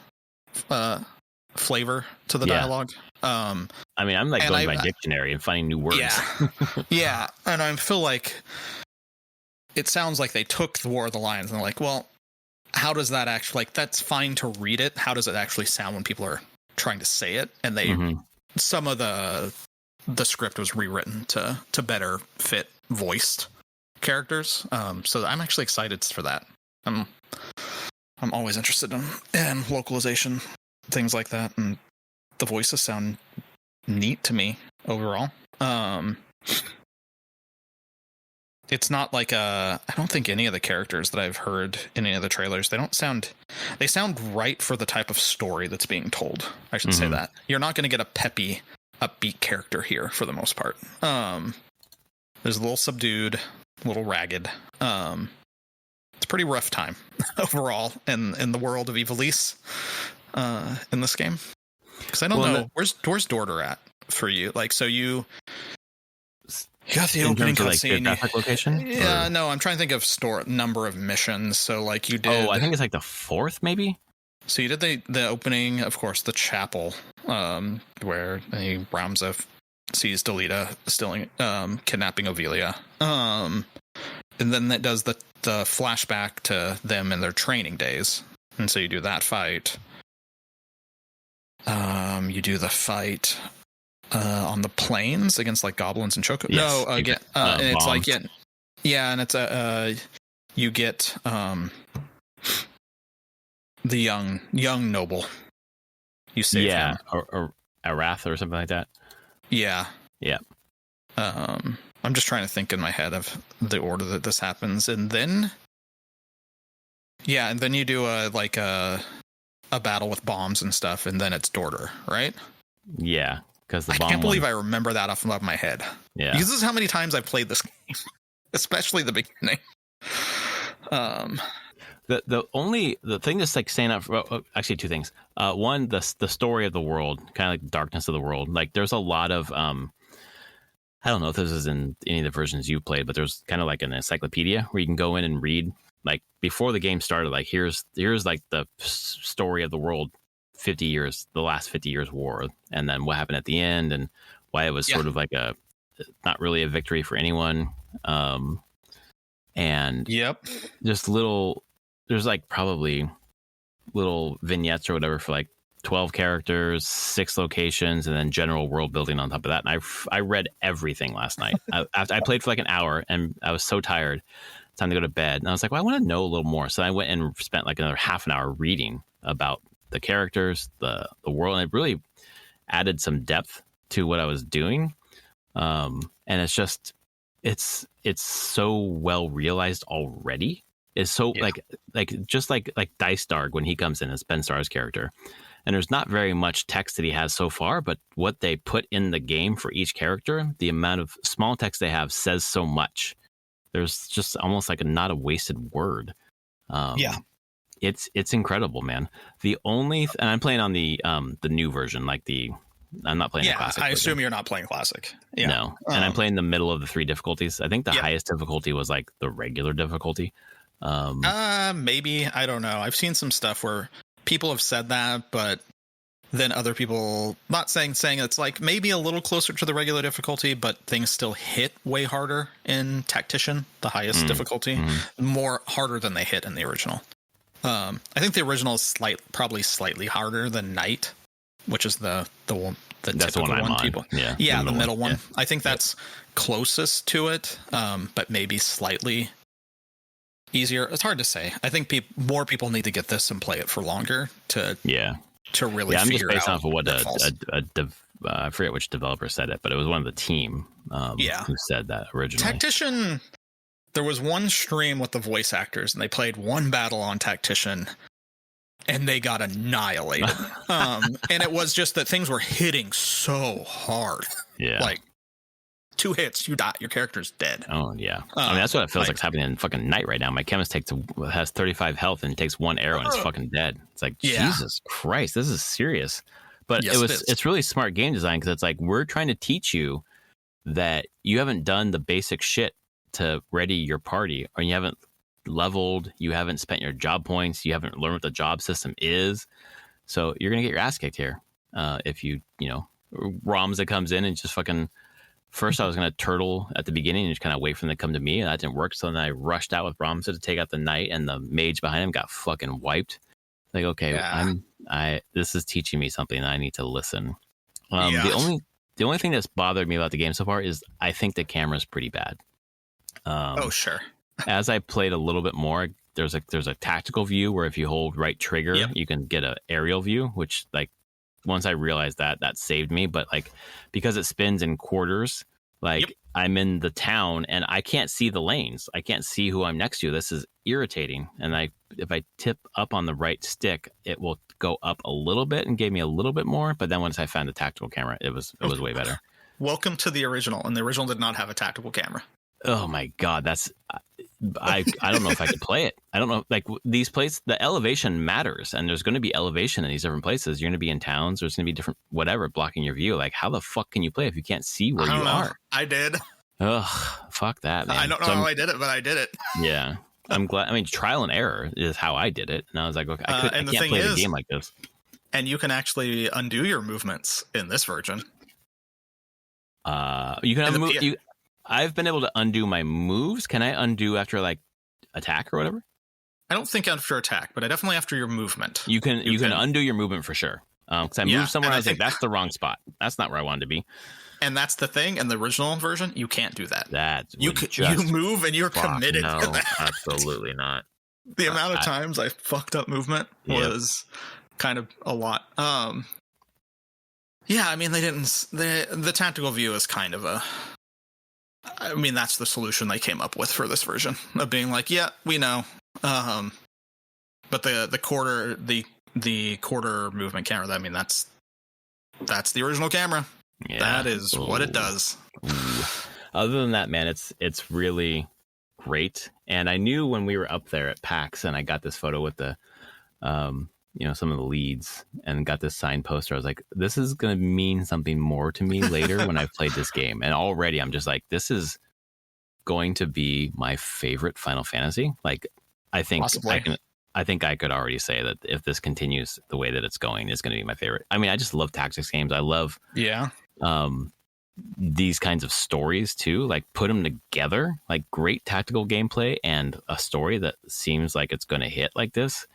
flavor to the dialogue. I mean, I'm like going by dictionary and finding new words. Yeah, and I feel like it sounds like they took the War of the Lions and they're like, well, how does that actually, like, that's fine to read it. How does it actually sound when people are trying to say it? And they, some of the script was rewritten to better fit voiced characters. So I'm actually excited for that. I'm always interested in localization, things like that, and the voices sound neat to me overall. It's not like I don't think any of the characters that I've heard in any of the trailers, they sound right for the type of story that's being told. I should say that. You're not going to get a peppy, upbeat character here for the most part. There's a little subdued, a little ragged. It's a pretty rough time overall in the world of Ivalice in this game. Because I don't know, where's Dorder at for you? Like, so you got the opening cutscene. Like location? Yeah, no, I'm trying to think of number of missions. So like you did. Oh, I think it's like the 4th, maybe. So you did the opening, of course, the chapel, where Ramza sees Delita stealing, kidnapping Ovelia, and then that does the flashback to them in their training days, and so you do that fight. You do the fight on the plains against like goblins and choco. Yes, no, again, and it's like and it's you get the young noble. You save him. or Arath or something like that. Yeah. I'm just trying to think in my head of the order that this happens, and then you do a battle with bombs and stuff, and then it's Dorder, right? Yeah, because I can't believe I remember that off the top of my head. Yeah, because this is how many times I've played this game, especially the beginning. The thing that's like saying out for, actually 2 things. One, the story of the world, kind of like the darkness of the world. Like there's a lot of I don't know if this is in any of the versions you played, but there's kind of like an encyclopedia where you can go in and read, like before the game started, like here's like the story of the world, the last 50 years war, and then what happened at the end and why it was sort of like not really a victory for anyone. And just there's like probably little vignettes or whatever for like 12 characters, 6 locations, and then general world building on top of that. And I read everything last night. I played for like an hour and I was so tired. Time to go to bed. And I was like, well, I want to know a little more. So I went and spent like another half an hour reading about the characters, the world, and it really added some depth to what I was doing. And it's just, it's so well realized already. It's so like just like Dice Darg when he comes in as Ben Starr's character. And there's not very much text that he has so far, but what they put in the game for each character, the amount of small text they have says so much. There's just almost like not a wasted word. It's incredible, man. The only and I'm playing on the new version, I'm not playing the classic. I assume you're not playing classic. Yeah. No, and I'm playing the middle of the 3 difficulties. I think the highest difficulty was like the regular difficulty. Maybe, I don't know. I've seen some stuff where people have said that, but then other people not saying it's like maybe a little closer to the regular difficulty, but things still hit way harder in Tactician, the highest difficulty, more harder than they hit in the original. I think the original is probably slightly harder than Knight, which is the typical one. People, the middle one. I think that's closest to it, but maybe slightly easier. It's hard to say. I think more people need to get this and play it for longer to really. I'm just figure based out off of what I forget which developer said it, but it was one of the team who said that originally. Tactician. There was one stream with the voice actors, and they played one battle on Tactician, and they got annihilated. And it was just that things were hitting so hard. Yeah. Like 2 hits, you die. Your character's dead. Oh yeah, I mean that's what it feels like happening in fucking Night right now. My chemist has 35 health and takes 1 arrow and it's fucking dead. It's like Jesus Christ, this is serious. But it's really smart game design because it's like we're trying to teach you that you haven't done the basic shit to ready your party, or you haven't leveled, you haven't spent your job points, you haven't learned what the job system is. So you're gonna get your ass kicked here if you Ramza comes in and just fucking. First, I was gonna turtle at the beginning and just kind of wait for them to come to me, and that didn't work. So then I rushed out with Ramza to take out the knight, and the mage behind him got fucking wiped. Like, okay, this is teaching me something. I need to listen. The only thing that's bothered me about the game so far is I think the camera's pretty bad. Sure. As I played a little bit more, there's a tactical view where if you hold right trigger, you can get an aerial view, which like once I realized that saved me. But like because it spins in quarters, like I'm in the town and I can't see the lanes. I can't see who I'm next to. This is irritating. And if I tip up on the right stick, it will go up a little bit and gave me a little bit more. But then once I found the tactical camera, it was way better. Welcome to the original, and the original did not have a tactical camera. Oh my God, that's I don't know if I could play it. I don't know, like these places, the elevation matters, and there's going to be elevation in these different places. You're going to be in towns, there's going to be different whatever blocking your view. Like how the fuck can you play if you can't see where you are? I did. Ugh, fuck that, man. I don't know how I did it, but I did it. Yeah, I'm glad. I mean, trial and error is how I did it, and I was like, okay, I can't play the game like this. And you can actually undo your movements in this version. You can I've been able to undo my moves. Can I undo after like attack or whatever? I don't think after attack, but definitely after your movement. You can undo your movement for sure. Because I moved somewhere, I was like, that's the wrong spot. That's not where I wanted to be. And that's the thing. In the original version, you can't do that. You move and you're committed to that. Absolutely not. The amount of times I fucked up movement was kind of a lot. Yeah, I mean, they didn't. The tactical view is kind of a. I mean, that's the solution they came up with for this version of being like, yeah, we know. But the quarter movement camera. I mean, that's the original camera. Yeah. That is what it does. Ooh. Other than that, man, it's really great. And I knew when we were up there at PAX and I got this photo with the, some of the leads and got this signed poster. I was like, this is going to mean something more to me later when I've played this game. And already I'm just like, this is going to be my favorite Final Fantasy. Like, I think I could already say that if this continues the way that it's going, it's going to be my favorite. I mean, I just love tactics games. I love these kinds of stories too. Like put them together, like great tactical gameplay and a story that seems like it's going to hit like this.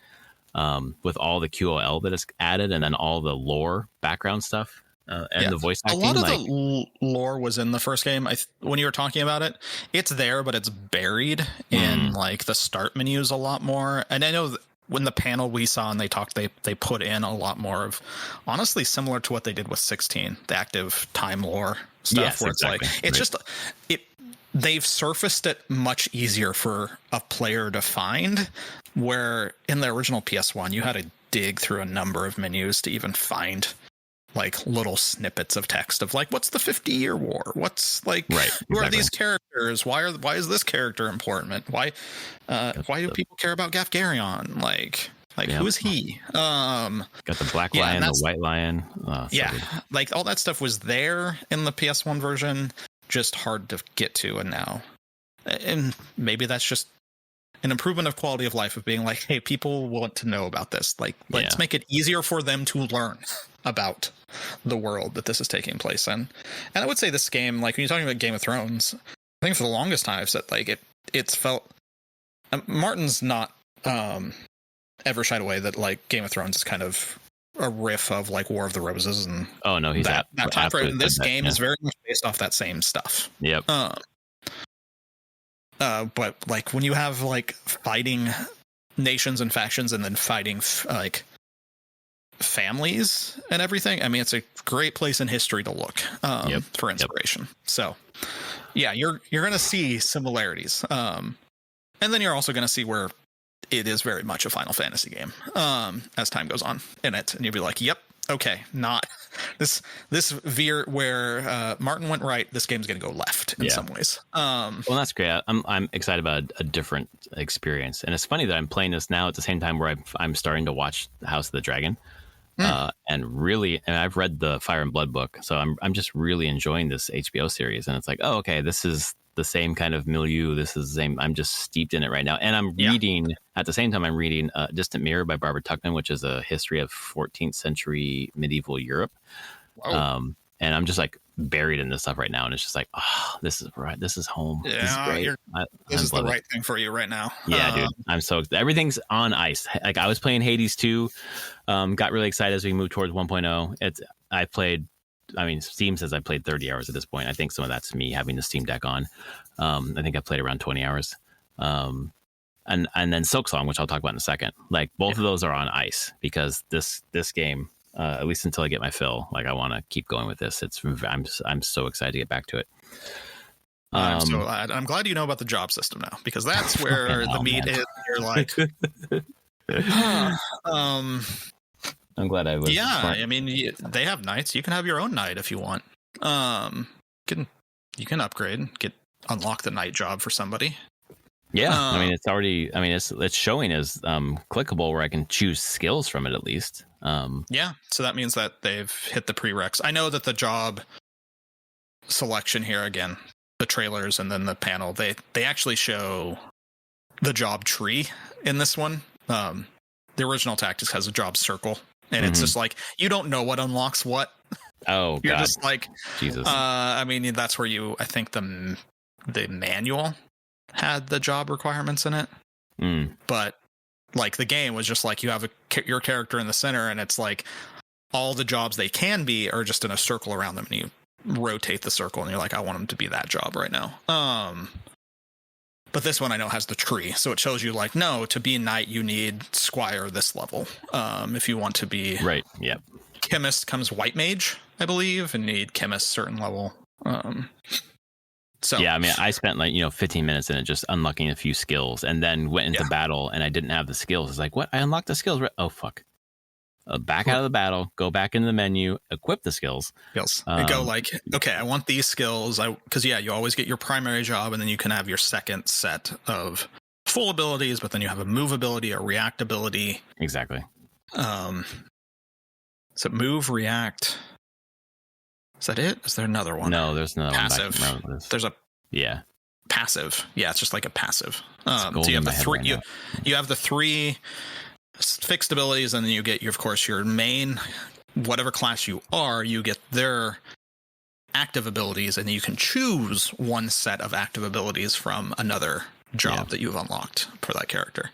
With all the QOL that is added and then all the lore background stuff and the voice acting. A lot of the lore was in the first game. When you were talking about it, it's there, but it's buried in like the start menus a lot more. And I know when the panel we saw and they talked, they put in a lot more of, honestly, similar to what they did with 16, the active time lore stuff. Yes, where exactly. It's just they've surfaced it much easier for a player to find, where in the original PS1 you had to dig through a number of menus to even find like little snippets of text of like, what's the 50-year war? What's like, who are these characters? Why is this character important? Why do people care about Gafgarion? Like who is he? Got the black lion, the white lion. Oh, like all that stuff was there in the PS1 version, just hard to get to. And maybe that's just an improvement of quality of life of being like, hey, people want to know about this. Like, let's make it easier for them to learn about the world that this is taking place in. And I would say this game, like when you're talking about Game of Thrones, I think for the longest time I've said like it's felt Martin's not ever shied away that like Game of Thrones is kind of a riff of like War of the Roses and he's that time frame. And this game is very much based off that same stuff. Yep. But like when you have like fighting nations and factions and then fighting like families and everything, I mean, it's a great place in history to look for inspiration. Yep. So yeah, you're going to see similarities. And then you're also going to see where it is very much a Final Fantasy game as time goes on in it. And you'll be like, yep, okay, not this veer where Martin went right. This game's going to go left in some ways. Well, that's great. I'm excited about a different experience, and it's funny that I'm playing this now at the same time where I'm starting to watch House of the Dragon, and I've read the Fire and Blood book, so I'm just really enjoying this HBO series, and it's like, oh, okay, this is the same kind of milieu. This is the same. I'm just steeped in it right now, and I'm reading at the same time. I'm reading Distant Mirror by Barbara Tuchman, which is a history of 14th century medieval Europe. Wow. And I'm just like buried in this stuff right now, and it's just like, oh, this is right. This is home. Yeah, this is great. This is the right thing for you right now. Yeah, dude. I'm so everything's on ice. Like I was playing Hades 2, got really excited as we moved towards 1.0. Steam says I played 30 hours at this point. I think some of that's me having the Steam Deck on. I think I played around 20 hours. And then Silksong, which I'll talk about in a second. Like both of those are on ice because this game, at least until I get my fill, like I want to keep going with this. I'm so excited to get back to it. I'm so glad. I'm glad you know about the job system now because that's where the meat is. You're like, I'm glad I was. Yeah, smart. I mean, they have nights. You can have your own night if you want. You can upgrade, unlock the night job for somebody. Yeah, I mean, it's already. I mean, it's showing as clickable where I can choose skills from it at least. Yeah, so that means that they've hit the prereqs. I know that the job selection here again, the trailers and then the panel, they actually show the job tree in this one. The original Tactics has a job circle. And it's just like, you don't know what unlocks what. Oh, You're God. just like, Jesus. I mean, that's where I think the manual had the job requirements in it. But like the game was just like, you have your character in the center and it's like all the jobs they can be are just in a circle around them and you rotate the circle and you're like, I want them to be that job right now. But this one I know has the tree, so it shows you like, no, to be knight you need squire this level. If you want to be chemist comes white mage, I believe, and need chemist certain level. So yeah, I mean, I spent 15 minutes in it just unlocking a few skills, and then went into battle, and I didn't have the skills. It's like, what? I unlocked the skills. Oh fuck! Back out of the battle, go back into the menu, equip the skills. And go like, okay, I want these skills. Because you always get your primary job, and then you can have your second set of full abilities, but then you have a move ability, a react ability. Exactly. So move, react. Is that it? Is there another one? No, there's another passive. One. There's a passive. Yeah, it's just like a passive. So you have the three. You have the three fixed abilities, and then you get your main, whatever class you are, you get their active abilities, and you can choose one set of active abilities from another job that you've unlocked for that character.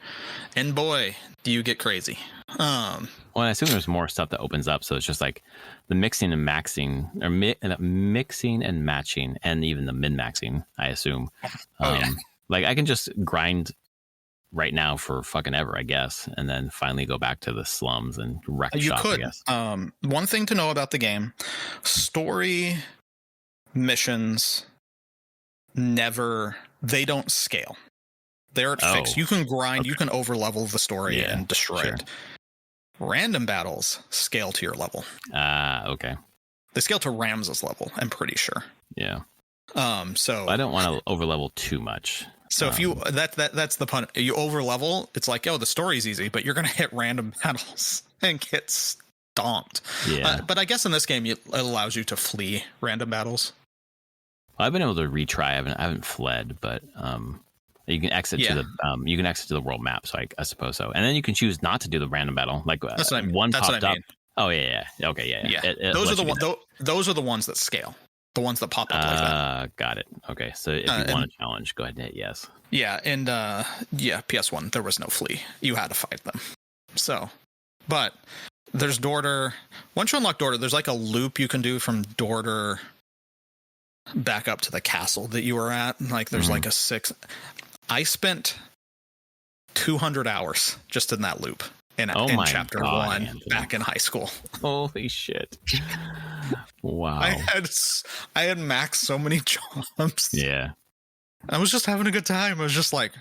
And boy, do you get crazy. Well, I assume there's more stuff that opens up, so it's just like the mixing and maxing, or mixing and matching, and even the min-maxing, I assume. Like I can just grind right now for fucking ever, I guess, and then finally go back to the slums and wreck shop, I guess. One thing to know about the game, story missions they don't scale. They're fixed. You can grind, you can over level the story and destroy it. Random battles scale to your level. Okay. They scale to Rams's level, I'm pretty sure. Yeah. So I don't want to over level too much. So if you that's the pun. You over level, it's like, the story's easy, but you're gonna hit random battles and get stomped. Yeah. But I guess in this game it allows you to flee random battles. I've been able to retry. I haven't fled, but you can exit to the world map. So I suppose so, and then you can choose not to do the random battle. Like that's what one that's popped what I up. mean. Oh yeah. Okay, yeah. Those are the ones that scale. The ones that pop up like that. Got it. Okay, so if you want a challenge, go ahead and hit yes. Yeah, and PS1, there was no flee. You had to fight them. So, but there's Dorter. Once you unlock Dorter, there's like a loop you can do from Dorter back up to the castle that you were at. Like there's like a 6. I spent 200 hours just in that loop in chapter 1 back in high school. Holy shit. Wow. I had maxed so many jobs. Yeah. I was just having a good time. I was just like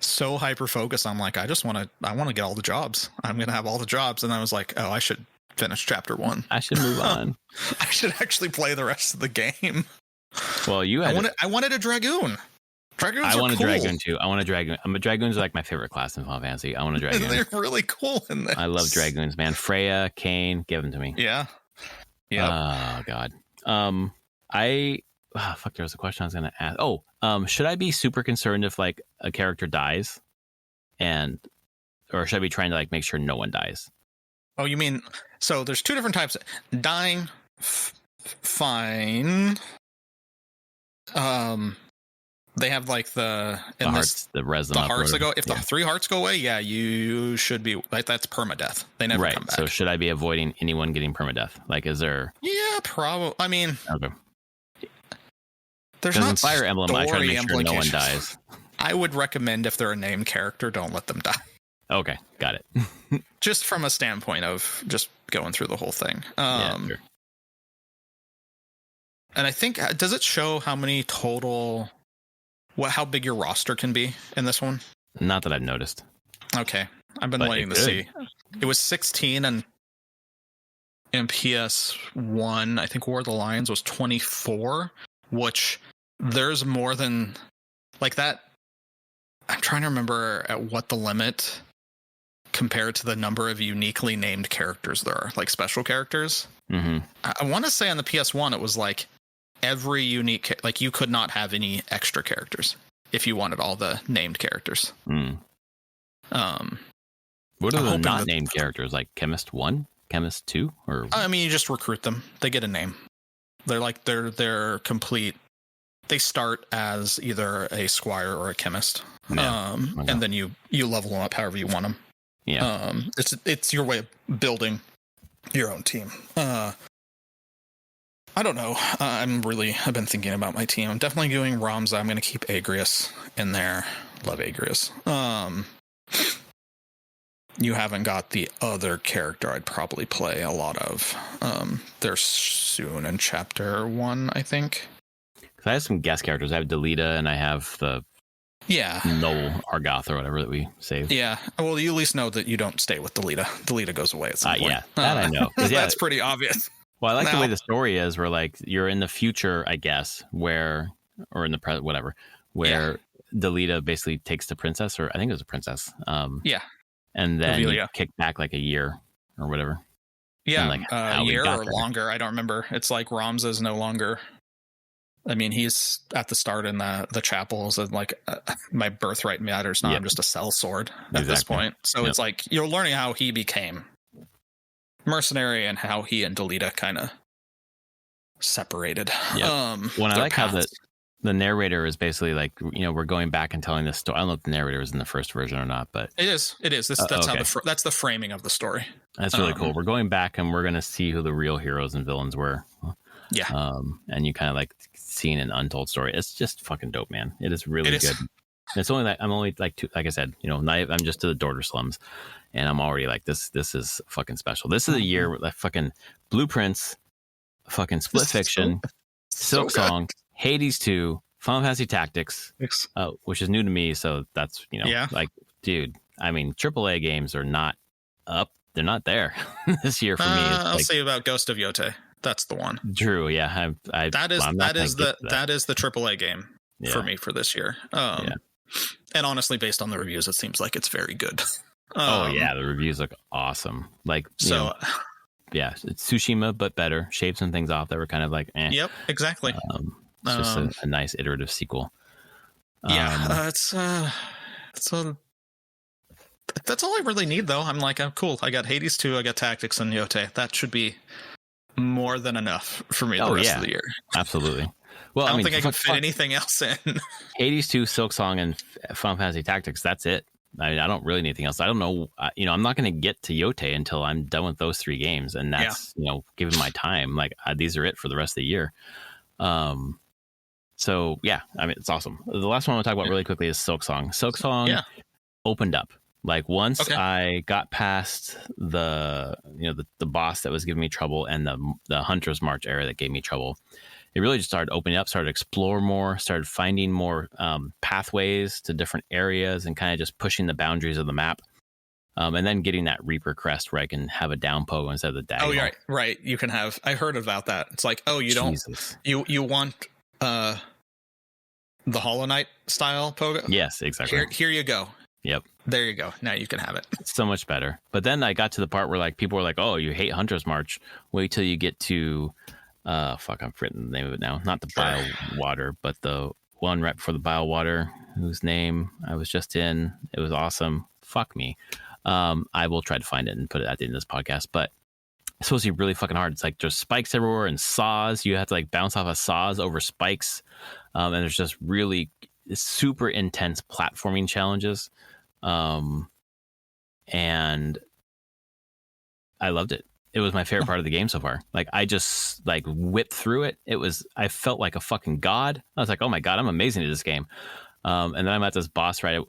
so hyper focused. I'm like, I want to get all the jobs. I'm going to have all the jobs. And I was like, I should finish chapter 1. I should move on. I should actually play the rest of the game. Well, I wanted a Dragoon. Dragoons I want cool. a Dragoon too. I want a Dragoon. Dragoons are like my favorite class in Final Fantasy. I want a Dragoon. They're really cool in this. I love Dragoons, man. Freya, Kain, give them to me. Yeah. Oh God. Fuck. There was a question I was gonna ask. Should I be super concerned if like a character dies, or should I be trying to like make sure no one dies? Oh, you mean so? There's two different types. Dying, fine. They have like the hearts that go. If the 3 hearts go away, yeah, you should be like that's permadeath. They never come back. So should I be avoiding anyone getting permadeath? Like, is there? Yeah, probably. I mean, okay. There's not in Fire Emblem. I try to make sure no one dies. I would recommend if they're a named character, don't let them die. Okay, got it. Just from a standpoint of just going through the whole thing. Sure. And I think, does it show how many total, how big your roster can be in this one? Not that I've noticed. Okay. I've been waiting to see. It was 16 and in PS1, I think War of the Lions was 24, which there's more than like that. I'm trying to remember at what the limit compared to the number of uniquely named characters there are, like special characters. Mm-hmm. I want to say on the PS1, it was like every unique, like you could not have any extra characters if you wanted all the named characters. Mm. What are the not named characters? Like Chemist 1, Chemist 2, or? I mean, you just recruit them. They get a name. They're like, they're complete. They start as either a squire or a chemist. Yeah. Okay. And then you level them up however you want them. Yeah. It's your way of building your own team. I don't know. I've been thinking about my team. I'm definitely doing Ramza. I'm going to keep Agrius in there. Love Agrius. You haven't got the other character I'd probably play a lot of. They're soon in chapter 1, I think. I have some guest characters. I have Delita and I have the Noel Argoth or whatever that we saved. Yeah. Well, you at least know that you don't stay with Delita. Delita goes away at some point. Yeah, that I know. That's pretty obvious. Well, I like the way the story is where like you're in the future, I guess, or in the present, whatever, where Delita basically takes the princess, or I think it was a princess. And then you kick back like a year or whatever. Yeah, like a year or longer. I don't remember. It's like Ramza's no longer. I mean, he's at the start in the chapels and like my birthright matters not. I'm just a sellsword at this point. So it's like you're learning how he became mercenary and how he and Delita kind of separated. I like how the narrator is basically like, we're going back and telling this story. I don't know if the narrator was in the first version or not, but it is. That's the framing of the story. That's really cool. We're going back and we're going to see who the real heroes and villains were. Yeah. And you kind of like seeing an untold story. It's just fucking dope, man. It is really good. It's only like I'm only like like I said, I'm just to the Dorter slums, and I'm already like this is fucking special. This is a year with like fucking Blueprints, fucking Split Fiction, Silksong, Hades II, Final Fantasy Tactics, which is new to me. So that's like, dude. I mean, AAA games are not up. They're not there this year for me. I'll say about Ghost of Yote. That's the one. True. Yeah. That is the AAA game for me for this year. And honestly, based on the reviews, it seems like it's very good. The reviews look awesome. Like, it's Tsushima, but better. Shaved some things off that were kind of like, eh. Yep, exactly. It's just a nice iterative sequel. That's all I really need, though. I'm cool. I got Hades 2, I got Tactics and Yote. That should be more than enough for me the rest of the year. Absolutely. Well, I don't think I can fit anything else in. Hades 2, Silksong, and Final Fantasy Tactics. That's it. I don't really need anything else. I don't know. I'm not going to get to Yote until I'm done with those 3 games, and that's given my time. Like these are it for the rest of the year. So yeah, I mean it's awesome. The last one I want to talk about really quickly is Silksong. Silksong opened up. Like once I got past the boss that was giving me trouble and the Hunter's March area that gave me trouble, it really just started opening up, started to explore more, started finding more pathways to different areas and kind of just pushing the boundaries of the map. And then getting that Reaper crest where I can have a down pogo instead of the diagonal. Oh, yeah, right. You can have. I heard about that. It's like, oh, Jesus. you want the Hollow Knight style pogo? Yes, exactly. Here you go. Yep. There you go. Now you can have it. It's so much better. But then I got to the part where like people were like, "Oh, you hate Hunter's March. Wait till you get to I'm forgetting the name of it now. Not the Bile Water, but the one right before the Bile Water, whose name I was just in. It was awesome. Fuck me. I will try to find it and put it at the end of this podcast. But it's supposed to be really fucking hard. It's like there's spikes everywhere and saws. You have to like bounce off of saws over spikes. And there's just really super intense platforming challenges. And I loved it. It was my favorite part of the game so far. Like I just like whipped through it. I felt like a fucking god. I was like, oh my God, I'm amazing at this game. And then I'm at this boss fight.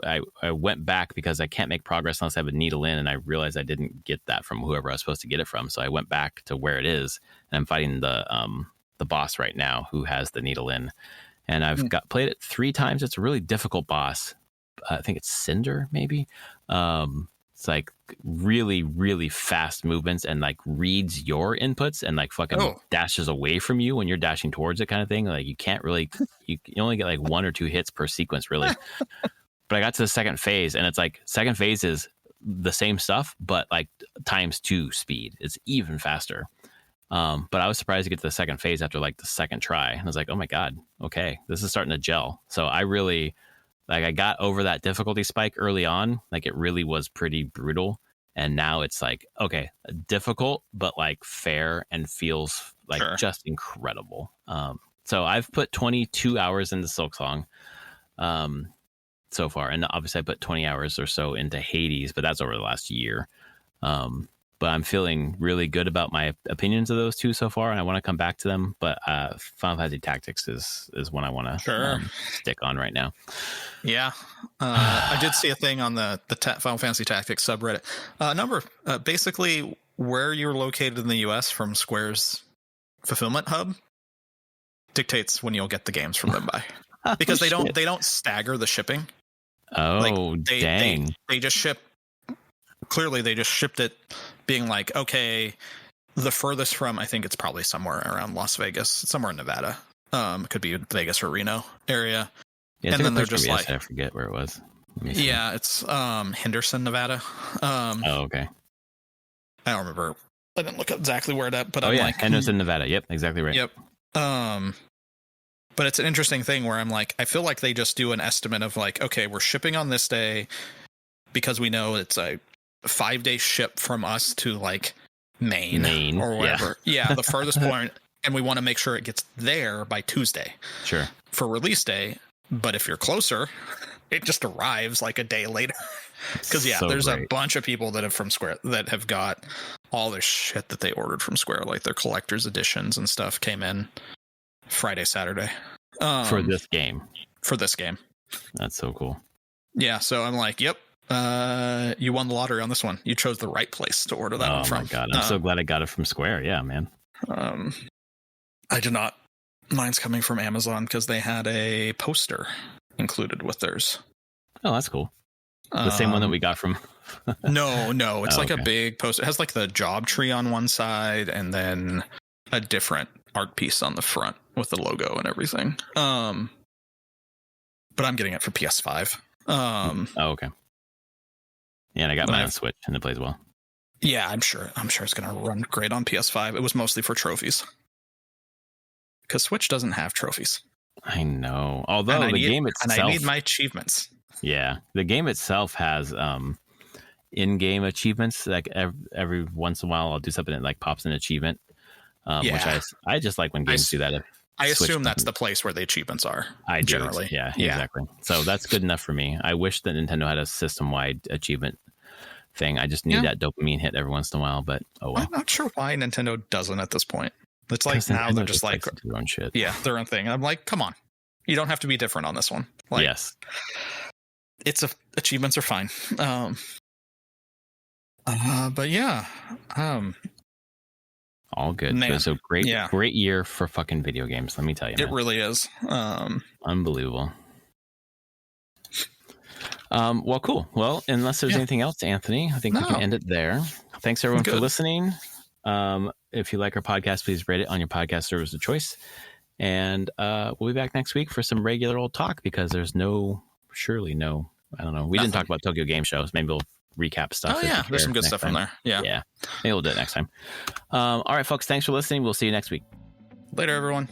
I went back because I can't make progress unless I have a needle in, and I realized I didn't get that from whoever I was supposed to get it from. So I went back to where it is, and I'm fighting the boss right now who has the needle in. And I've played it 3 times. It's a really difficult boss. I think it's Cinder, maybe. It's like really, really fast movements and like reads your inputs and like fucking dashes away from you when you're dashing towards it kind of thing. Like you can't really, you only get like 1 or 2 hits per sequence really. But I got to the second phase and it's like second phase is the same stuff, but like ×2 speed. It's even faster. But I was surprised to get to the second phase after like the second try. And I was like, oh my God, okay, this is starting to gel. So I really... Like I got over that difficulty spike early on. Like it really was pretty brutal. And now it's like, okay, difficult, but like fair and feels like just incredible. So I've put 22 hours into Silksong so far. And obviously I put 20 hours or so into Hades, but that's over the last year. But I'm feeling really good about my opinions of those 2 so far, and I want to come back to them. But Final Fantasy Tactics is one I want to stick on right now. Yeah, I did see a thing on the Final Fantasy Tactics subreddit. Basically, where you're located in the U.S. from Square's fulfillment hub dictates when you'll get the games from them by, because they don't stagger the shipping. Oh, like, dang! They just ship. Clearly, they just shipped it being like, okay, the furthest from, I think it's probably somewhere around Las Vegas, somewhere in Nevada. It could be Vegas or Reno area. Yeah, and then they're just like, I forget where it was. Yeah, it's Henderson, Nevada. Okay. I don't remember. I didn't look up exactly where that, but like Henderson, Nevada. Yep, exactly right. Yep. But it's an interesting thing where I'm like, I feel like they just do an estimate of like, okay, we're shipping on this day because we know it's a 5-day ship from us to like Maine or whatever. Yeah, the furthest point, and we want to make sure it gets there by Tuesday. Sure. For release day, but if you're closer, it just arrives like a day later. Because there's a bunch of people that have from Square that have got all their shit that they ordered from Square, like their collector's editions and stuff came in Friday, Saturday. For this game. That's so cool. Yeah, so I'm like, yep. You won the lottery on this one. You chose the right place to order that one from. Oh my God, I'm so glad I got it from Square. Yeah, man. I did not. Mine's coming from Amazon because they had a poster included with theirs. Oh, that's cool. The same one that we got from. No, it's like a big poster. It has like the job tree on one side and then a different art piece on the front with the logo and everything. But I'm getting it for PS5. Okay. Yeah, and I got mine on Switch and it plays well. Yeah, I'm sure it's going to run great on PS5. It was mostly for trophies. Because Switch doesn't have trophies. I know. Although the game itself... And I need my achievements. Yeah. The game itself has in-game achievements. Like every once in a while, I'll do something that like pops an achievement. Which I just like when games do that. I assume that's the place where the achievements are. I do. Generally. Yeah, exactly. So that's good enough for me. I wish that Nintendo had a system-wide achievement thing. I just need that dopamine hit every once in a while, but oh well. I'm not sure why Nintendo doesn't at this point. It's like now they're just like their own shit. Yeah, their own thing. I'm like, come on, you don't have to be different on this one. Like, yes, achievements are fine. But yeah, all good. Man, so great year for fucking video games. Let me tell you, it really is. Unbelievable. Well, cool. Well, unless there's anything else, Anthony, I think we can end it there. Thanks everyone for listening. If you like our podcast, please rate it on your podcast service of choice. And we'll be back next week for some regular old talk because there's I don't know. We didn't talk about Tokyo Game Shows. Maybe we'll recap stuff. Oh, yeah. There's some good stuff from there. Yeah. Yeah. Maybe we'll do it next time. All right, folks. Thanks for listening. We'll see you next week. Later, everyone.